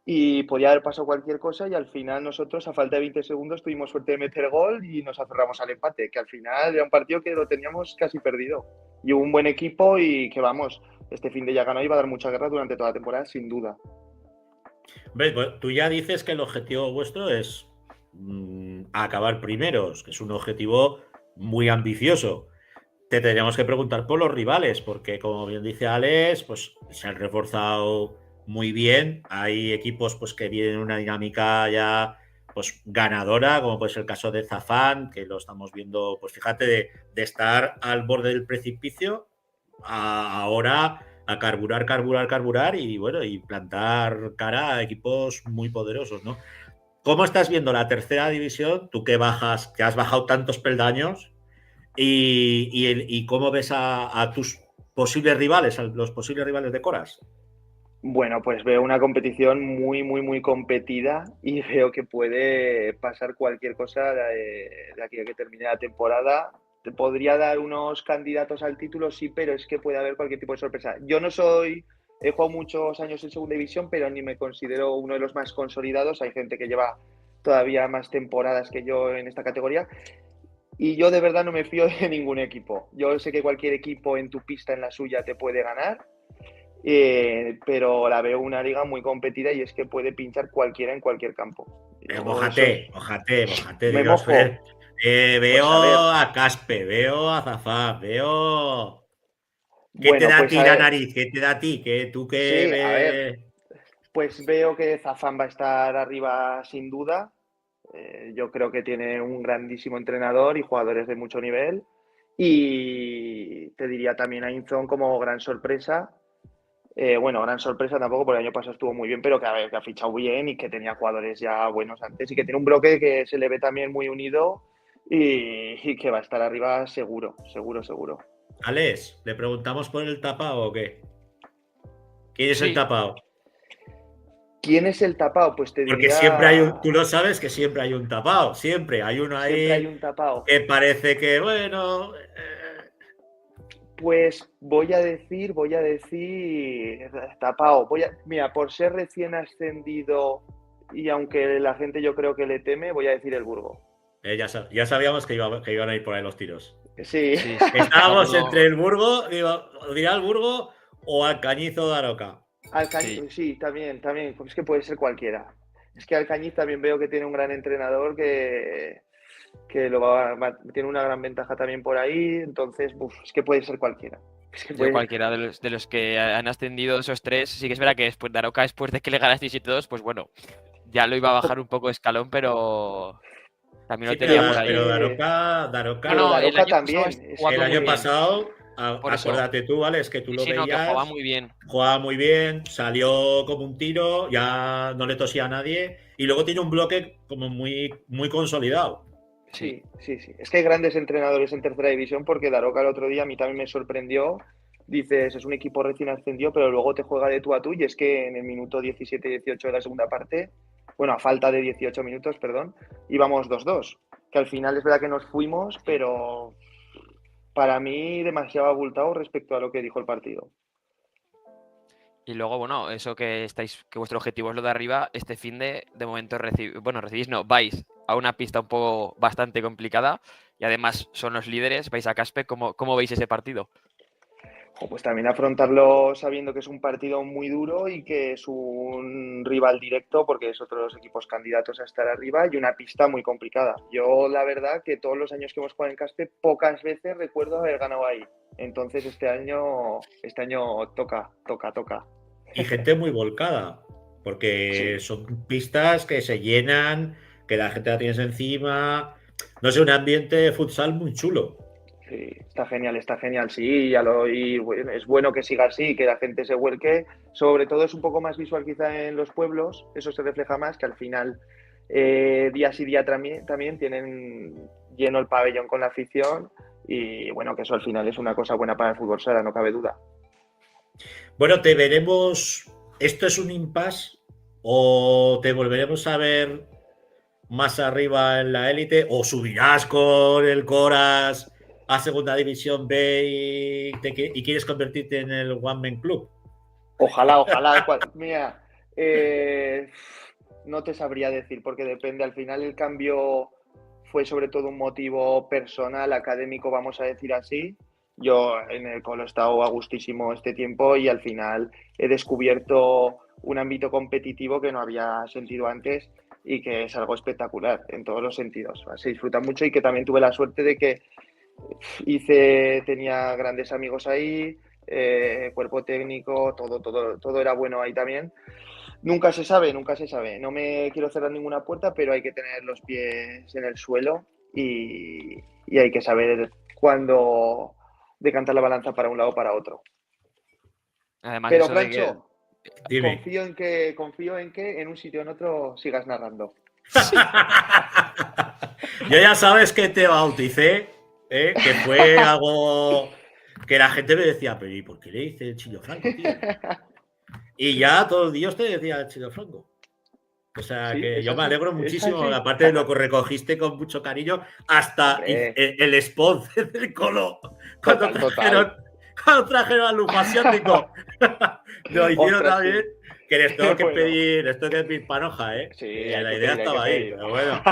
y podía haber pasado cualquier cosa y al final nosotros a falta de 20 segundos tuvimos suerte de meter gol y nos aferramos al empate, que al final era un partido que lo teníamos casi perdido. Y hubo un buen equipo y que vamos, este fin de ya ganó y va a dar mucha guerra durante toda la temporada, sin duda. ¿Ves? Pues tú ya dices que el objetivo vuestro es acabar primeros, que es un objetivo muy ambicioso. Te tendríamos que preguntar por los rivales, porque como bien dice Alex, pues se han reforzado muy bien. Hay equipos pues que vienen una dinámica ya pues ganadora, como puede ser el caso de Zafán, que lo estamos viendo, pues fíjate, de estar al borde del precipicio a ahora a carburar y bueno, y plantar cara a equipos muy poderosos, ¿no? ¿Cómo estás viendo la tercera división? Tú que has bajado tantos peldaños y cómo ves a tus posibles rivales, a los posibles rivales de Coras. Bueno, pues veo una competición muy competida y veo que puede pasar cualquier cosa de aquí a que termine la temporada. Te podría dar unos candidatos al título, sí, pero es que puede haber cualquier tipo de sorpresa. Yo he jugado muchos años en segunda división, pero ni me considero uno de los más consolidados. Hay gente que lleva todavía más temporadas que yo en esta categoría. Y yo de verdad no me fío de ningún equipo. Yo sé que cualquier equipo en tu pista, en la suya, te puede ganar, pero la veo una liga muy competida y es que puede pinchar cualquiera en cualquier campo. Mójate, Me Dios, mojo. Fer. Veo Pues a ver. a Caspe, veo a Zafá, veo... ¿Qué Bueno, te da a pues ti a la ver. nariz? ¿Qué te da a ti? ¿Qué, tú qué Sí, a ver. ves? Pues veo que Zafán va a estar arriba sin duda. Yo creo que tiene un grandísimo entrenador y jugadores de mucho nivel. Y te diría también a Inzón como gran sorpresa. Bueno, gran sorpresa tampoco, porque el año pasado estuvo muy bien, pero que ha fichado bien y que tenía jugadores ya buenos antes y que tiene un bloque que se le ve también muy unido y que va a estar arriba seguro. Alex, ¿le preguntamos por el tapao o qué? ¿Quién es Sí. el tapao? ¿Quién es el tapao? Pues te Porque diría... siempre hay un, tú lo sabes que siempre hay un tapao, siempre hay uno Siempre hay ahí un tapao. que parece que, bueno... Pues voy a decir tapao. Mira, por ser recién ascendido y aunque la gente yo creo que le teme, voy a decir el Burgo. Ya sabíamos que iban a ir por ahí los tiros. Sí. Sí. Estábamos No. entre el Burgo, dirá el Burgo o Alcañizo de Aroca. Alcañiz, sí, también. Pues es que puede ser cualquiera. Es que Alcañiz también veo que tiene un gran entrenador que tiene una gran ventaja también por ahí. Entonces, es que puede ser cualquiera. Yo cualquiera de los que han ascendido esos tres, sí que es verdad que después de Aroca, después de que le ganasteis y todos, pues bueno, ya lo iba a bajar un poco de escalón, pero también Sí, lo tenía pero, por ahí. pero Daroca, No, el año también. pasado el año pasado, Por eso. acuérdate tú, ¿vale? Es que tú lo Sí, no, que veías, jugaba muy bien. salió como un tiro, ya no le tosía a nadie y luego tiene un bloque como muy, muy consolidado. Sí. Es que hay grandes entrenadores en tercera división porque Daroca el otro día a mí también me sorprendió. Dices, es un equipo recién ascendido, pero luego te juega de tú a tú y es que en el minuto 17-18 de la segunda parte, bueno, a falta de 18 minutos, perdón, íbamos 2-2. Que al final es verdad que nos fuimos, pero para mí demasiado abultado respecto a lo que dijo el partido. Y luego, bueno, eso que vuestro objetivo es lo de arriba, este fin de momento vais a una pista un poco bastante complicada y además son los líderes, vais a Caspe. ¿Cómo veis ese partido? Pues también afrontarlo sabiendo que es un partido muy duro y que es un rival directo porque es otro de los equipos candidatos a estar arriba y una pista muy complicada. Yo la verdad que todos los años que hemos jugado en Caspe pocas veces recuerdo haber ganado ahí. Entonces este año toca. Y gente muy volcada, porque son pistas que se llenan, que la gente la tienes encima. No sé, un ambiente de futsal muy chulo. Sí, está genial, sí, y bueno, es bueno que siga así, que la gente se vuelque. Sobre todo es un poco más visual quizá en los pueblos, eso se refleja más, que al final día sí día también tienen lleno el pabellón con la afición y bueno, que eso al final es una cosa buena para el fútbol sala, no cabe duda. Bueno, te veremos, ¿esto es un impasse o te volveremos a ver más arriba en la élite o subirás con el Coras a segunda división B y quieres convertirte en el One Man Club? Ojalá. Mira, no te sabría decir porque depende. Al final el cambio fue sobre todo un motivo personal, académico, vamos a decir así. Yo en el Colo he estado a gustísimo este tiempo y al final he descubierto un ámbito competitivo que no había sentido antes y que es algo espectacular en todos los sentidos. Se disfruta mucho y que también tuve la suerte de que tenía grandes amigos ahí, cuerpo técnico, todo era bueno ahí también. Nunca se sabe. No me quiero cerrar ninguna puerta, pero hay que tener los pies en el suelo y hay que saber cuándo decantar la balanza para un lado o para otro. Además, pero eso Francho, Dime. confío en que en un sitio o en otro sigas narrando. Yo ya sabes que te bauticé, que fue algo que la gente me decía, pero ¿y por qué le dice el Chillo Franco, tío? Y ya todos los días te decía el Chillo Franco. O sea, Sí, que es yo me así, alegro es muchísimo, así. aparte de lo que recogiste con mucho cariño, hasta el sponsor del Colo, cuando trajeron al lujo asiático. Lo hicieron Ostras, también. Que les tengo que Bueno. pedir panoja, ¿eh? Sí, Que hay la que idea pedir, hay estaba que ahí, pedir. pero bueno.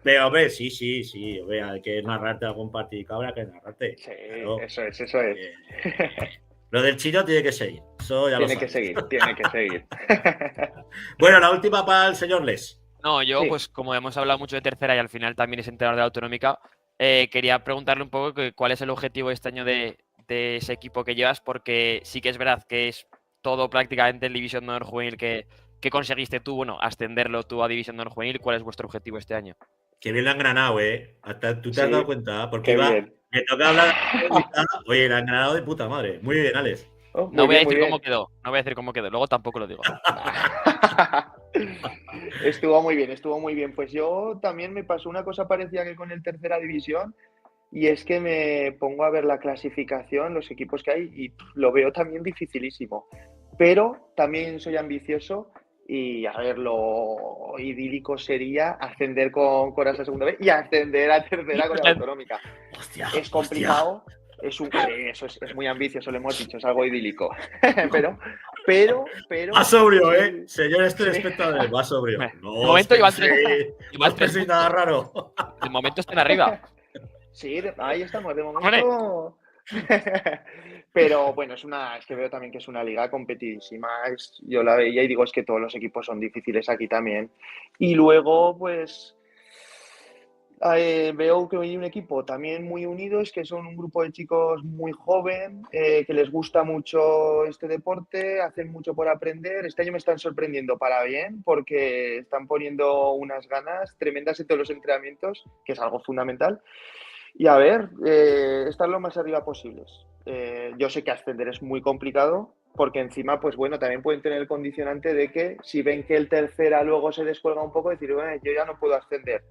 Pero, hombre, sí, hombre, hay que narrarte algún partido, habrá que narrarte. Sí, Claro. eso es. Lo del Chino tiene que seguir, eso ya lo Tiene que sabes. seguir, tiene que seguir. Bueno, la última para el señor Les. No, yo, Sí. pues como hemos hablado mucho de tercera y al final también es entrenador de la Autonómica, quería preguntarle un poco cuál es el objetivo este año de ese equipo que llevas, porque sí que es verdad que es todo prácticamente en División de Honor Juvenil que conseguiste tú, bueno, ascenderlo tú a División de Honor Juvenil. ¿Cuál es vuestro objetivo este año? Que bien la han granado, ¿eh? Hasta tú te has Sí, dado cuenta, porque qué iba. bien. Me toca hablar de la Autonómica. Oye, la han granado de puta madre. Muy bien, Alex. Oh, No muy voy a bien, muy decir cómo bien. quedó, no voy a decir cómo quedó, luego tampoco lo digo. Estuvo muy bien. Pues yo también me pasó una cosa parecida que con el tercera división, y es que me pongo a ver la clasificación, los equipos que hay, y lo veo también dificilísimo. Pero también soy ambicioso y, a ver, lo idílico sería ascender con Coras a segunda vez y ascender a tercera con la Autonómica. Hostia, Es complicado, eso es muy ambicioso, lo hemos dicho, es algo idílico. pero. Va sobrio, sí, ¿eh? Señores telespectadores, va sobrio. De No momento os llevan penséis, no os penséis nada raro. De momento están arriba. Sí, ahí estamos, de momento. Pero bueno, es que veo también que es una liga competidísima. Yo la veía y digo, es que todos los equipos son difíciles aquí también. Y luego, pues, veo que hay un equipo también muy unido, es que son un grupo de chicos muy joven, que les gusta mucho este deporte, hacen mucho por aprender. Este año me están sorprendiendo para bien, porque están poniendo unas ganas tremendas en todos los entrenamientos, que es algo fundamental. Y a ver, estar lo más arriba posibles. Yo sé que ascender es muy complicado, porque encima, pues bueno, también pueden tener el condicionante de que si ven que el tercera luego se descuelga un poco, decir, bueno, yo ya no puedo ascender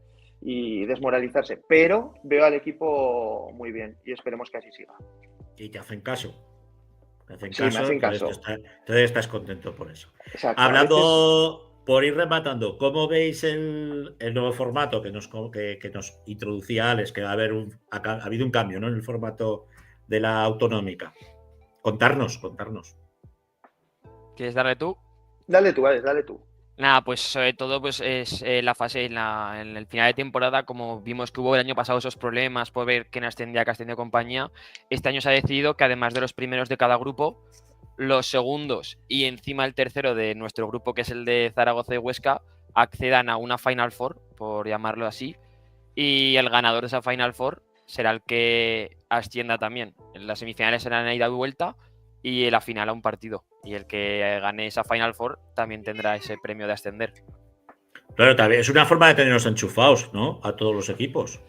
y desmoralizarse. Pero veo al equipo muy bien y esperemos que así siga. Y te hacen caso. Te hacen Sí, me caso, hacen caso. entonces estás contento por eso. Exacto. Hablando, por ir rematando, ¿cómo veis el nuevo formato que nos introducía Alex? Que ha habido un cambio, ¿no? En el formato de la Autonómica. Contarnos. ¿Quieres darle tú? Dale tú, Alex, dale tú. Nada, pues sobre todo pues es la fase en el final de temporada, como vimos que hubo el año pasado esos problemas por ver quién ascendía, qué ascendía compañía. Este año se ha decidido que además de los primeros de cada grupo, los segundos y encima el tercero de nuestro grupo, que es el de Zaragoza y Huesca, accedan a una Final Four, por llamarlo así, y el ganador de esa Final Four será el que ascienda también. En las semifinales serán a ida y vuelta y en la final a un partido. Y el que gane esa Final Four también tendrá ese premio de ascender. Claro, también es una forma de tenernos enchufados, ¿no? A todos los equipos.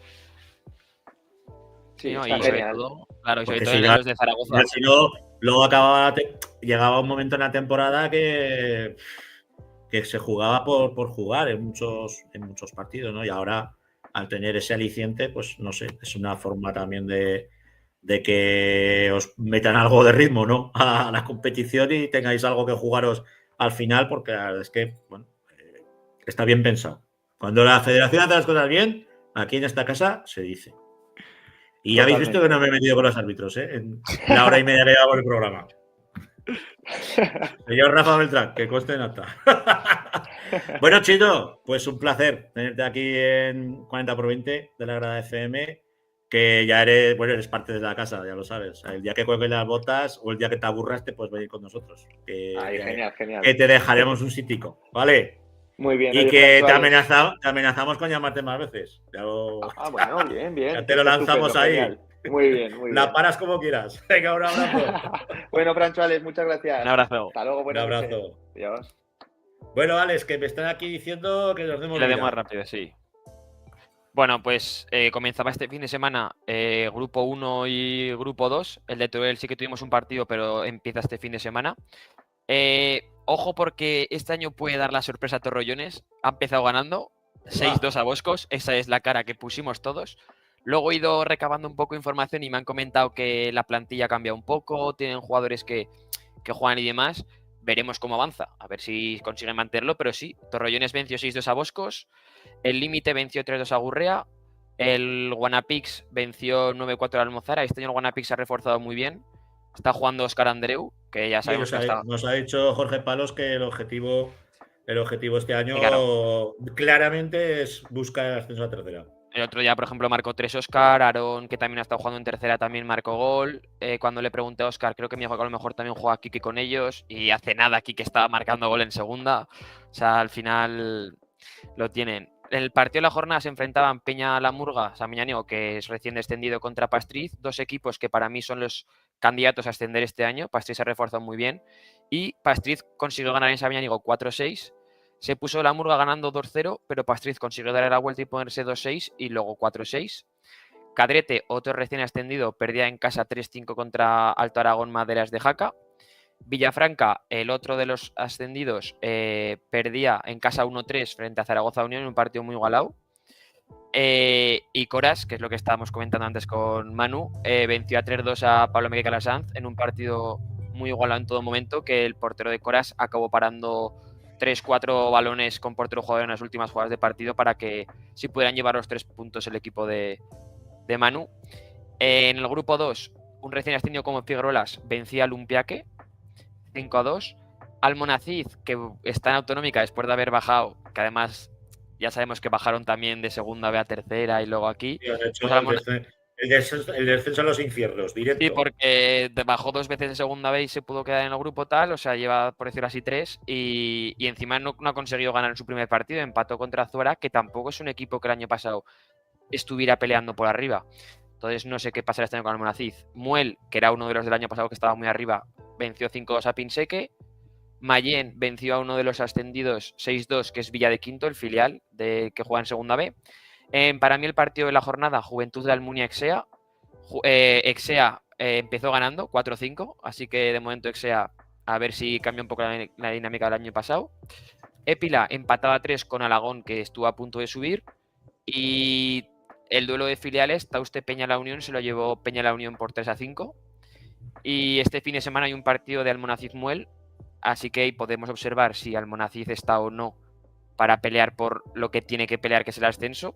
Sí, ¿no? está Y sobre genial. todo, claro, y sobre Porque todo si en no- los de Zaragoza. Si no, luego llegaba un momento en la temporada que se jugaba por jugar en muchos partidos, ¿no? Y ahora, al tener ese aliciente, pues no sé, es una forma también de que os metan algo de ritmo, ¿no? A la competición y tengáis algo que jugaros al final, porque la verdad es que, bueno, está bien pensado. Cuando la federación hace las cosas bien, aquí en esta casa se dice. Y ya habéis visto que no me he metido con los árbitros, ¿eh? En la hora y media que llevamos el programa. Señor Rafa Beltrán, que conste en acta. Bueno, Chito, pues un placer tenerte aquí en 40x20 de la Grada FM, que ya eres parte de la casa, ya lo sabes. El día que cuelgues las botas o el día que te aburras, te puedes venir con nosotros. Genial. Que te dejaremos un sitico, ¿vale? Muy bien. Y oye, que Francho, te amenazamos con llamarte más veces. bueno, bien. Ya te lo lanzamos ahí. Genial. Muy bien. La paras como quieras. Venga, un abrazo. Bueno, Francho, Alex, muchas gracias. Un abrazo. Hasta luego, Un buenas noches. abrazo. Adiós. Bueno, Alex, que me están aquí diciendo que nos demos Le vida. demos rápido, sí. Bueno, pues comenzaba este fin de semana Grupo 1 y Grupo 2. El de Teruel sí que tuvimos un partido, pero empieza este fin de semana. Ojo porque este año puede dar la sorpresa a Torrellones. Ha empezado ganando 6-2 a Boscos. Esa es la cara que pusimos todos. Luego he ido recabando un poco de información y me han comentado que la plantilla cambia un poco. Tienen jugadores que juegan y demás. Veremos cómo avanza. A ver si consiguen mantenerlo, pero sí. Torrellones venció 6-2 a Boscos. El Límite venció 3-2 a Gurrea. El Guanapix venció 9-4 a Almozara. Este año el Guanapix se ha reforzado muy bien. Está jugando Óscar Andreu, que ya sabemos que está... Nos ha dicho Jorge Palos que el objetivo este año claro, claramente es buscar el ascenso a tercera. El otro día, por ejemplo, marcó 3 Óscar, Aarón, que también ha estado jugando en tercera, también marcó gol. Cuando le pregunté a Óscar, creo que me dijo que a lo mejor también juega Quique con ellos, y hace nada Quique estaba marcando gol en segunda. O sea, al final lo tienen. En el partido de la jornada se enfrentaban Peña La Murga, San Millaniego, que es recién descendido, contra Pastriz, dos equipos que para mí son los candidatos a ascender este año. Pastriz se ha reforzado muy bien y Pastriz consiguió ganar en San Millaniego 4-6. Se puso La Murga ganando 2-0, pero Pastriz consiguió darle la vuelta y ponerse 2-6 y luego 4-6. Cadrete, otro recién ascendido, perdía en casa 3-5 contra Alto Aragón Maderas de Jaca. Villafranca, el otro de los ascendidos, perdía en casa 1-3 frente a Zaragoza Unión en un partido muy igualado. Y Coras, que es lo que estábamos comentando antes con Manu, venció a 3-2 a Pablo Miguel Calasanz en un partido muy igualado en todo momento, que el portero de Coras acabó parando 3-4 balones con portero jugador en las últimas jugadas de partido para que si pudieran llevar los 3 puntos el equipo de Manu. En el grupo 2, un recién ascendido como Figuerolas vencía al Lumpiaque 5-2. Almonacid, que está en autonómica después de haber bajado, que además ya sabemos que bajaron también de segunda B a tercera y luego aquí. Sí, de hecho, Pues el descenso a los infiernos, directo. Sí, porque bajó 2 veces de segunda B y se pudo quedar en el grupo tal, o sea, lleva, por decirlo así, 3, y encima no ha conseguido ganar en su primer partido, empató contra Zuara, que tampoco es un equipo que el año pasado estuviera peleando por arriba. Entonces no sé qué pasará este año con Almonacid. Muel, que era uno de los del año pasado que estaba muy arriba, venció 5-2 a Pinseque. Mayén venció a uno de los ascendidos 6-2, que es Villa de Quinto, el filial que juega en segunda B. Para mí el partido de la jornada, Juventud de Almunia Exea. Exea empezó ganando 4-5, así que de momento Exea a ver si cambia un poco la dinámica del año pasado. Épila empatada 3 con Alagón, que estuvo a punto de subir. Y el duelo de filiales, Tauste Peña La Unión, se lo llevó Peña La Unión por 3-5. Y este fin de semana hay un partido de Almonacid Muel, así que ahí podemos observar si Almonacid está o no para pelear por lo que tiene que pelear, que es el ascenso,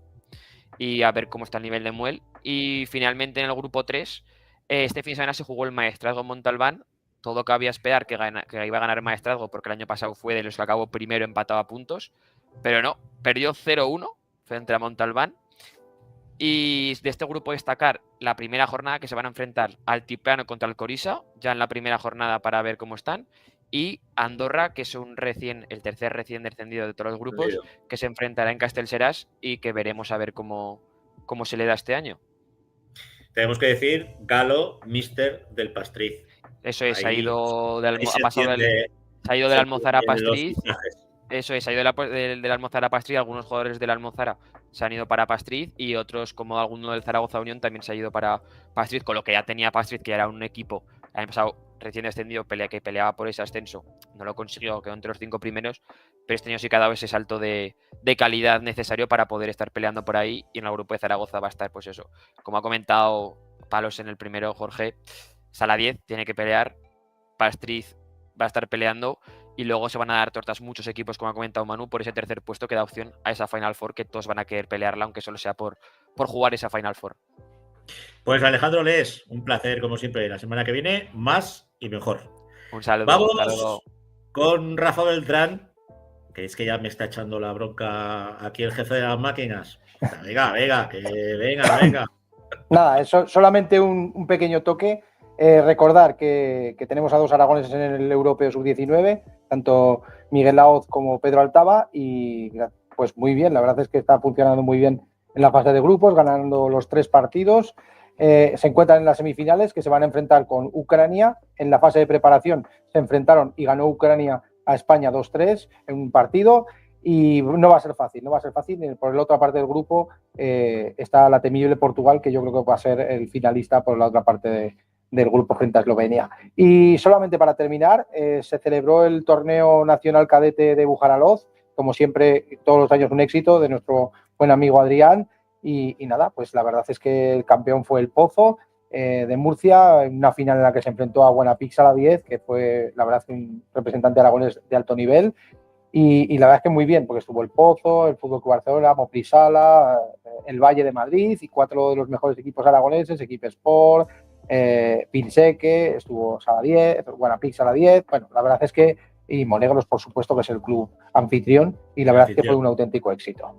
y a ver cómo está el nivel de Muel. Y finalmente en el grupo 3, este fin de semana se jugó el Maestrazgo Montalbán. Todo cabía esperar que iba a ganar el Maestrazgo, porque el año pasado fue de los que acabó primero empatado a puntos, pero no, perdió 0-1 frente a Montalbán. Y de este grupo destacar la primera jornada, que se van a enfrentar Altiplano contra el Corisa, ya en la primera jornada, para ver cómo están, y Andorra, que es el tercer recién descendido de todos los grupos, que se enfrentará en Castellseràs y que veremos a ver cómo se le da este año. Tenemos que decir Galo, Mister del Pastriz. Eso es, ha ido del Almozara a Pastriz. Eso es, ha ido del Almozara a Pastriz. Algunos jugadores del Almozara se han ido para Pastriz y otros, como alguno del Zaragoza Unión, también se ha ido para Pastriz, con lo que ya tenía Pastriz, que era un equipo el año pasado recién descendido, que peleaba por ese ascenso. No lo consiguió, quedó entre los 5 primeros, pero este año sí que ha dado ese salto de calidad necesario para poder estar peleando por ahí, y en el grupo de Zaragoza va a estar, pues eso, como ha comentado Palos en el primero, Jorge, Sala 10 tiene que pelear, Pastriz va a estar peleando, y luego se van a dar tortas muchos equipos, como ha comentado Manu, por ese tercer puesto que da opción a esa Final Four, que todos van a querer pelearla, aunque solo sea por jugar esa Final Four. Pues Alejandro Les, un placer como siempre. La semana que viene, más y mejor. Un saludo. Vamos con Rafa Beltrán, que es que ya me está echando la bronca aquí el jefe de las máquinas. Venga. Nada, eso, solamente un pequeño toque. Recordar que tenemos a 2 aragoneses en el Europeo Sub-19, tanto Miguel Laoz como Pedro Altava, y pues muy bien, la verdad es que está funcionando muy bien en la fase de grupos, ganando los 3 partidos. Se encuentran en las semifinales, que se van a enfrentar con Ucrania. En la fase de preparación se enfrentaron y ganó Ucrania a España 2-3 en un partido, y no va a ser fácil. Por la otra parte del grupo está la temible Portugal, que yo creo que va a ser el finalista por la otra parte del grupo frente a Eslovenia. Y solamente para terminar, se celebró el torneo nacional cadete de Bujaraloz, como siempre, todos los años un éxito de nuestro buen amigo Adrián, y nada, pues la verdad es que el campeón fue el Pozo de Murcia, en una final en la que se enfrentó a Buenapix Sala 10, que fue la verdad un representante aragonés de alto nivel, y la verdad es que muy bien, porque estuvo el Pozo, el Fútbol Club Barcelona, Moprisala, el Valle de Madrid y 4 de los mejores equipos aragoneses, Equipe Sport, Pinseque, estuvo Sala 10, Guanapix Sala 10. Bueno, la verdad es que, y Monegros, por supuesto, que es el club anfitrión, y la verdad es que fue un auténtico éxito.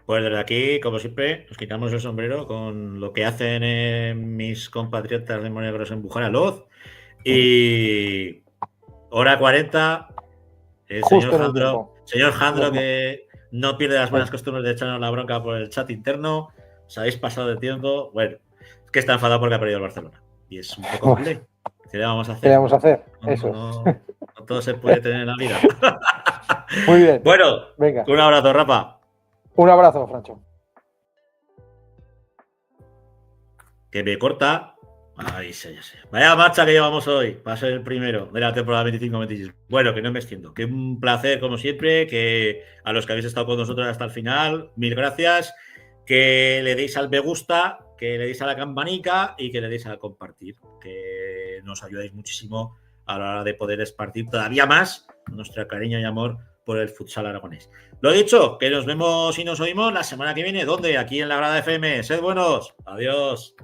Pues desde aquí, como siempre, nos quitamos el sombrero con lo que hacen mis compatriotas de Monegros en Bujaraloz. Y hora 40, el señor Jandro, que no pierde las buenas costumbres de echarnos la bronca por el chat interno. Os habéis pasado de tiempo. Bueno, es que está enfadado porque ha perdido el Barcelona. Y es un poco culé. ¿Qué le vamos a hacer? ¿Qué le vamos a hacer? No todo se puede tener en la vida. Muy bien. Bueno, venga. Un abrazo, Rafa. Un abrazo, Francho. Que me corta. Ahí sé, ya sé. Vaya marcha que llevamos hoy. Va a ser el primero de la temporada 25-26. Bueno, que no me extiendo. Que un placer, como siempre. Que a los que habéis estado con nosotros hasta el final, mil gracias. Que le deis al me gusta, que le deis a la campanica y que le deis a compartir. Que nos ayudáis muchísimo a la hora de poder esparcir todavía más nuestro cariño y amor por el futsal aragonés. Lo dicho, que nos vemos y nos oímos la semana que viene. ¿Dónde? Aquí en La Grada FM. Sed buenos. Adiós.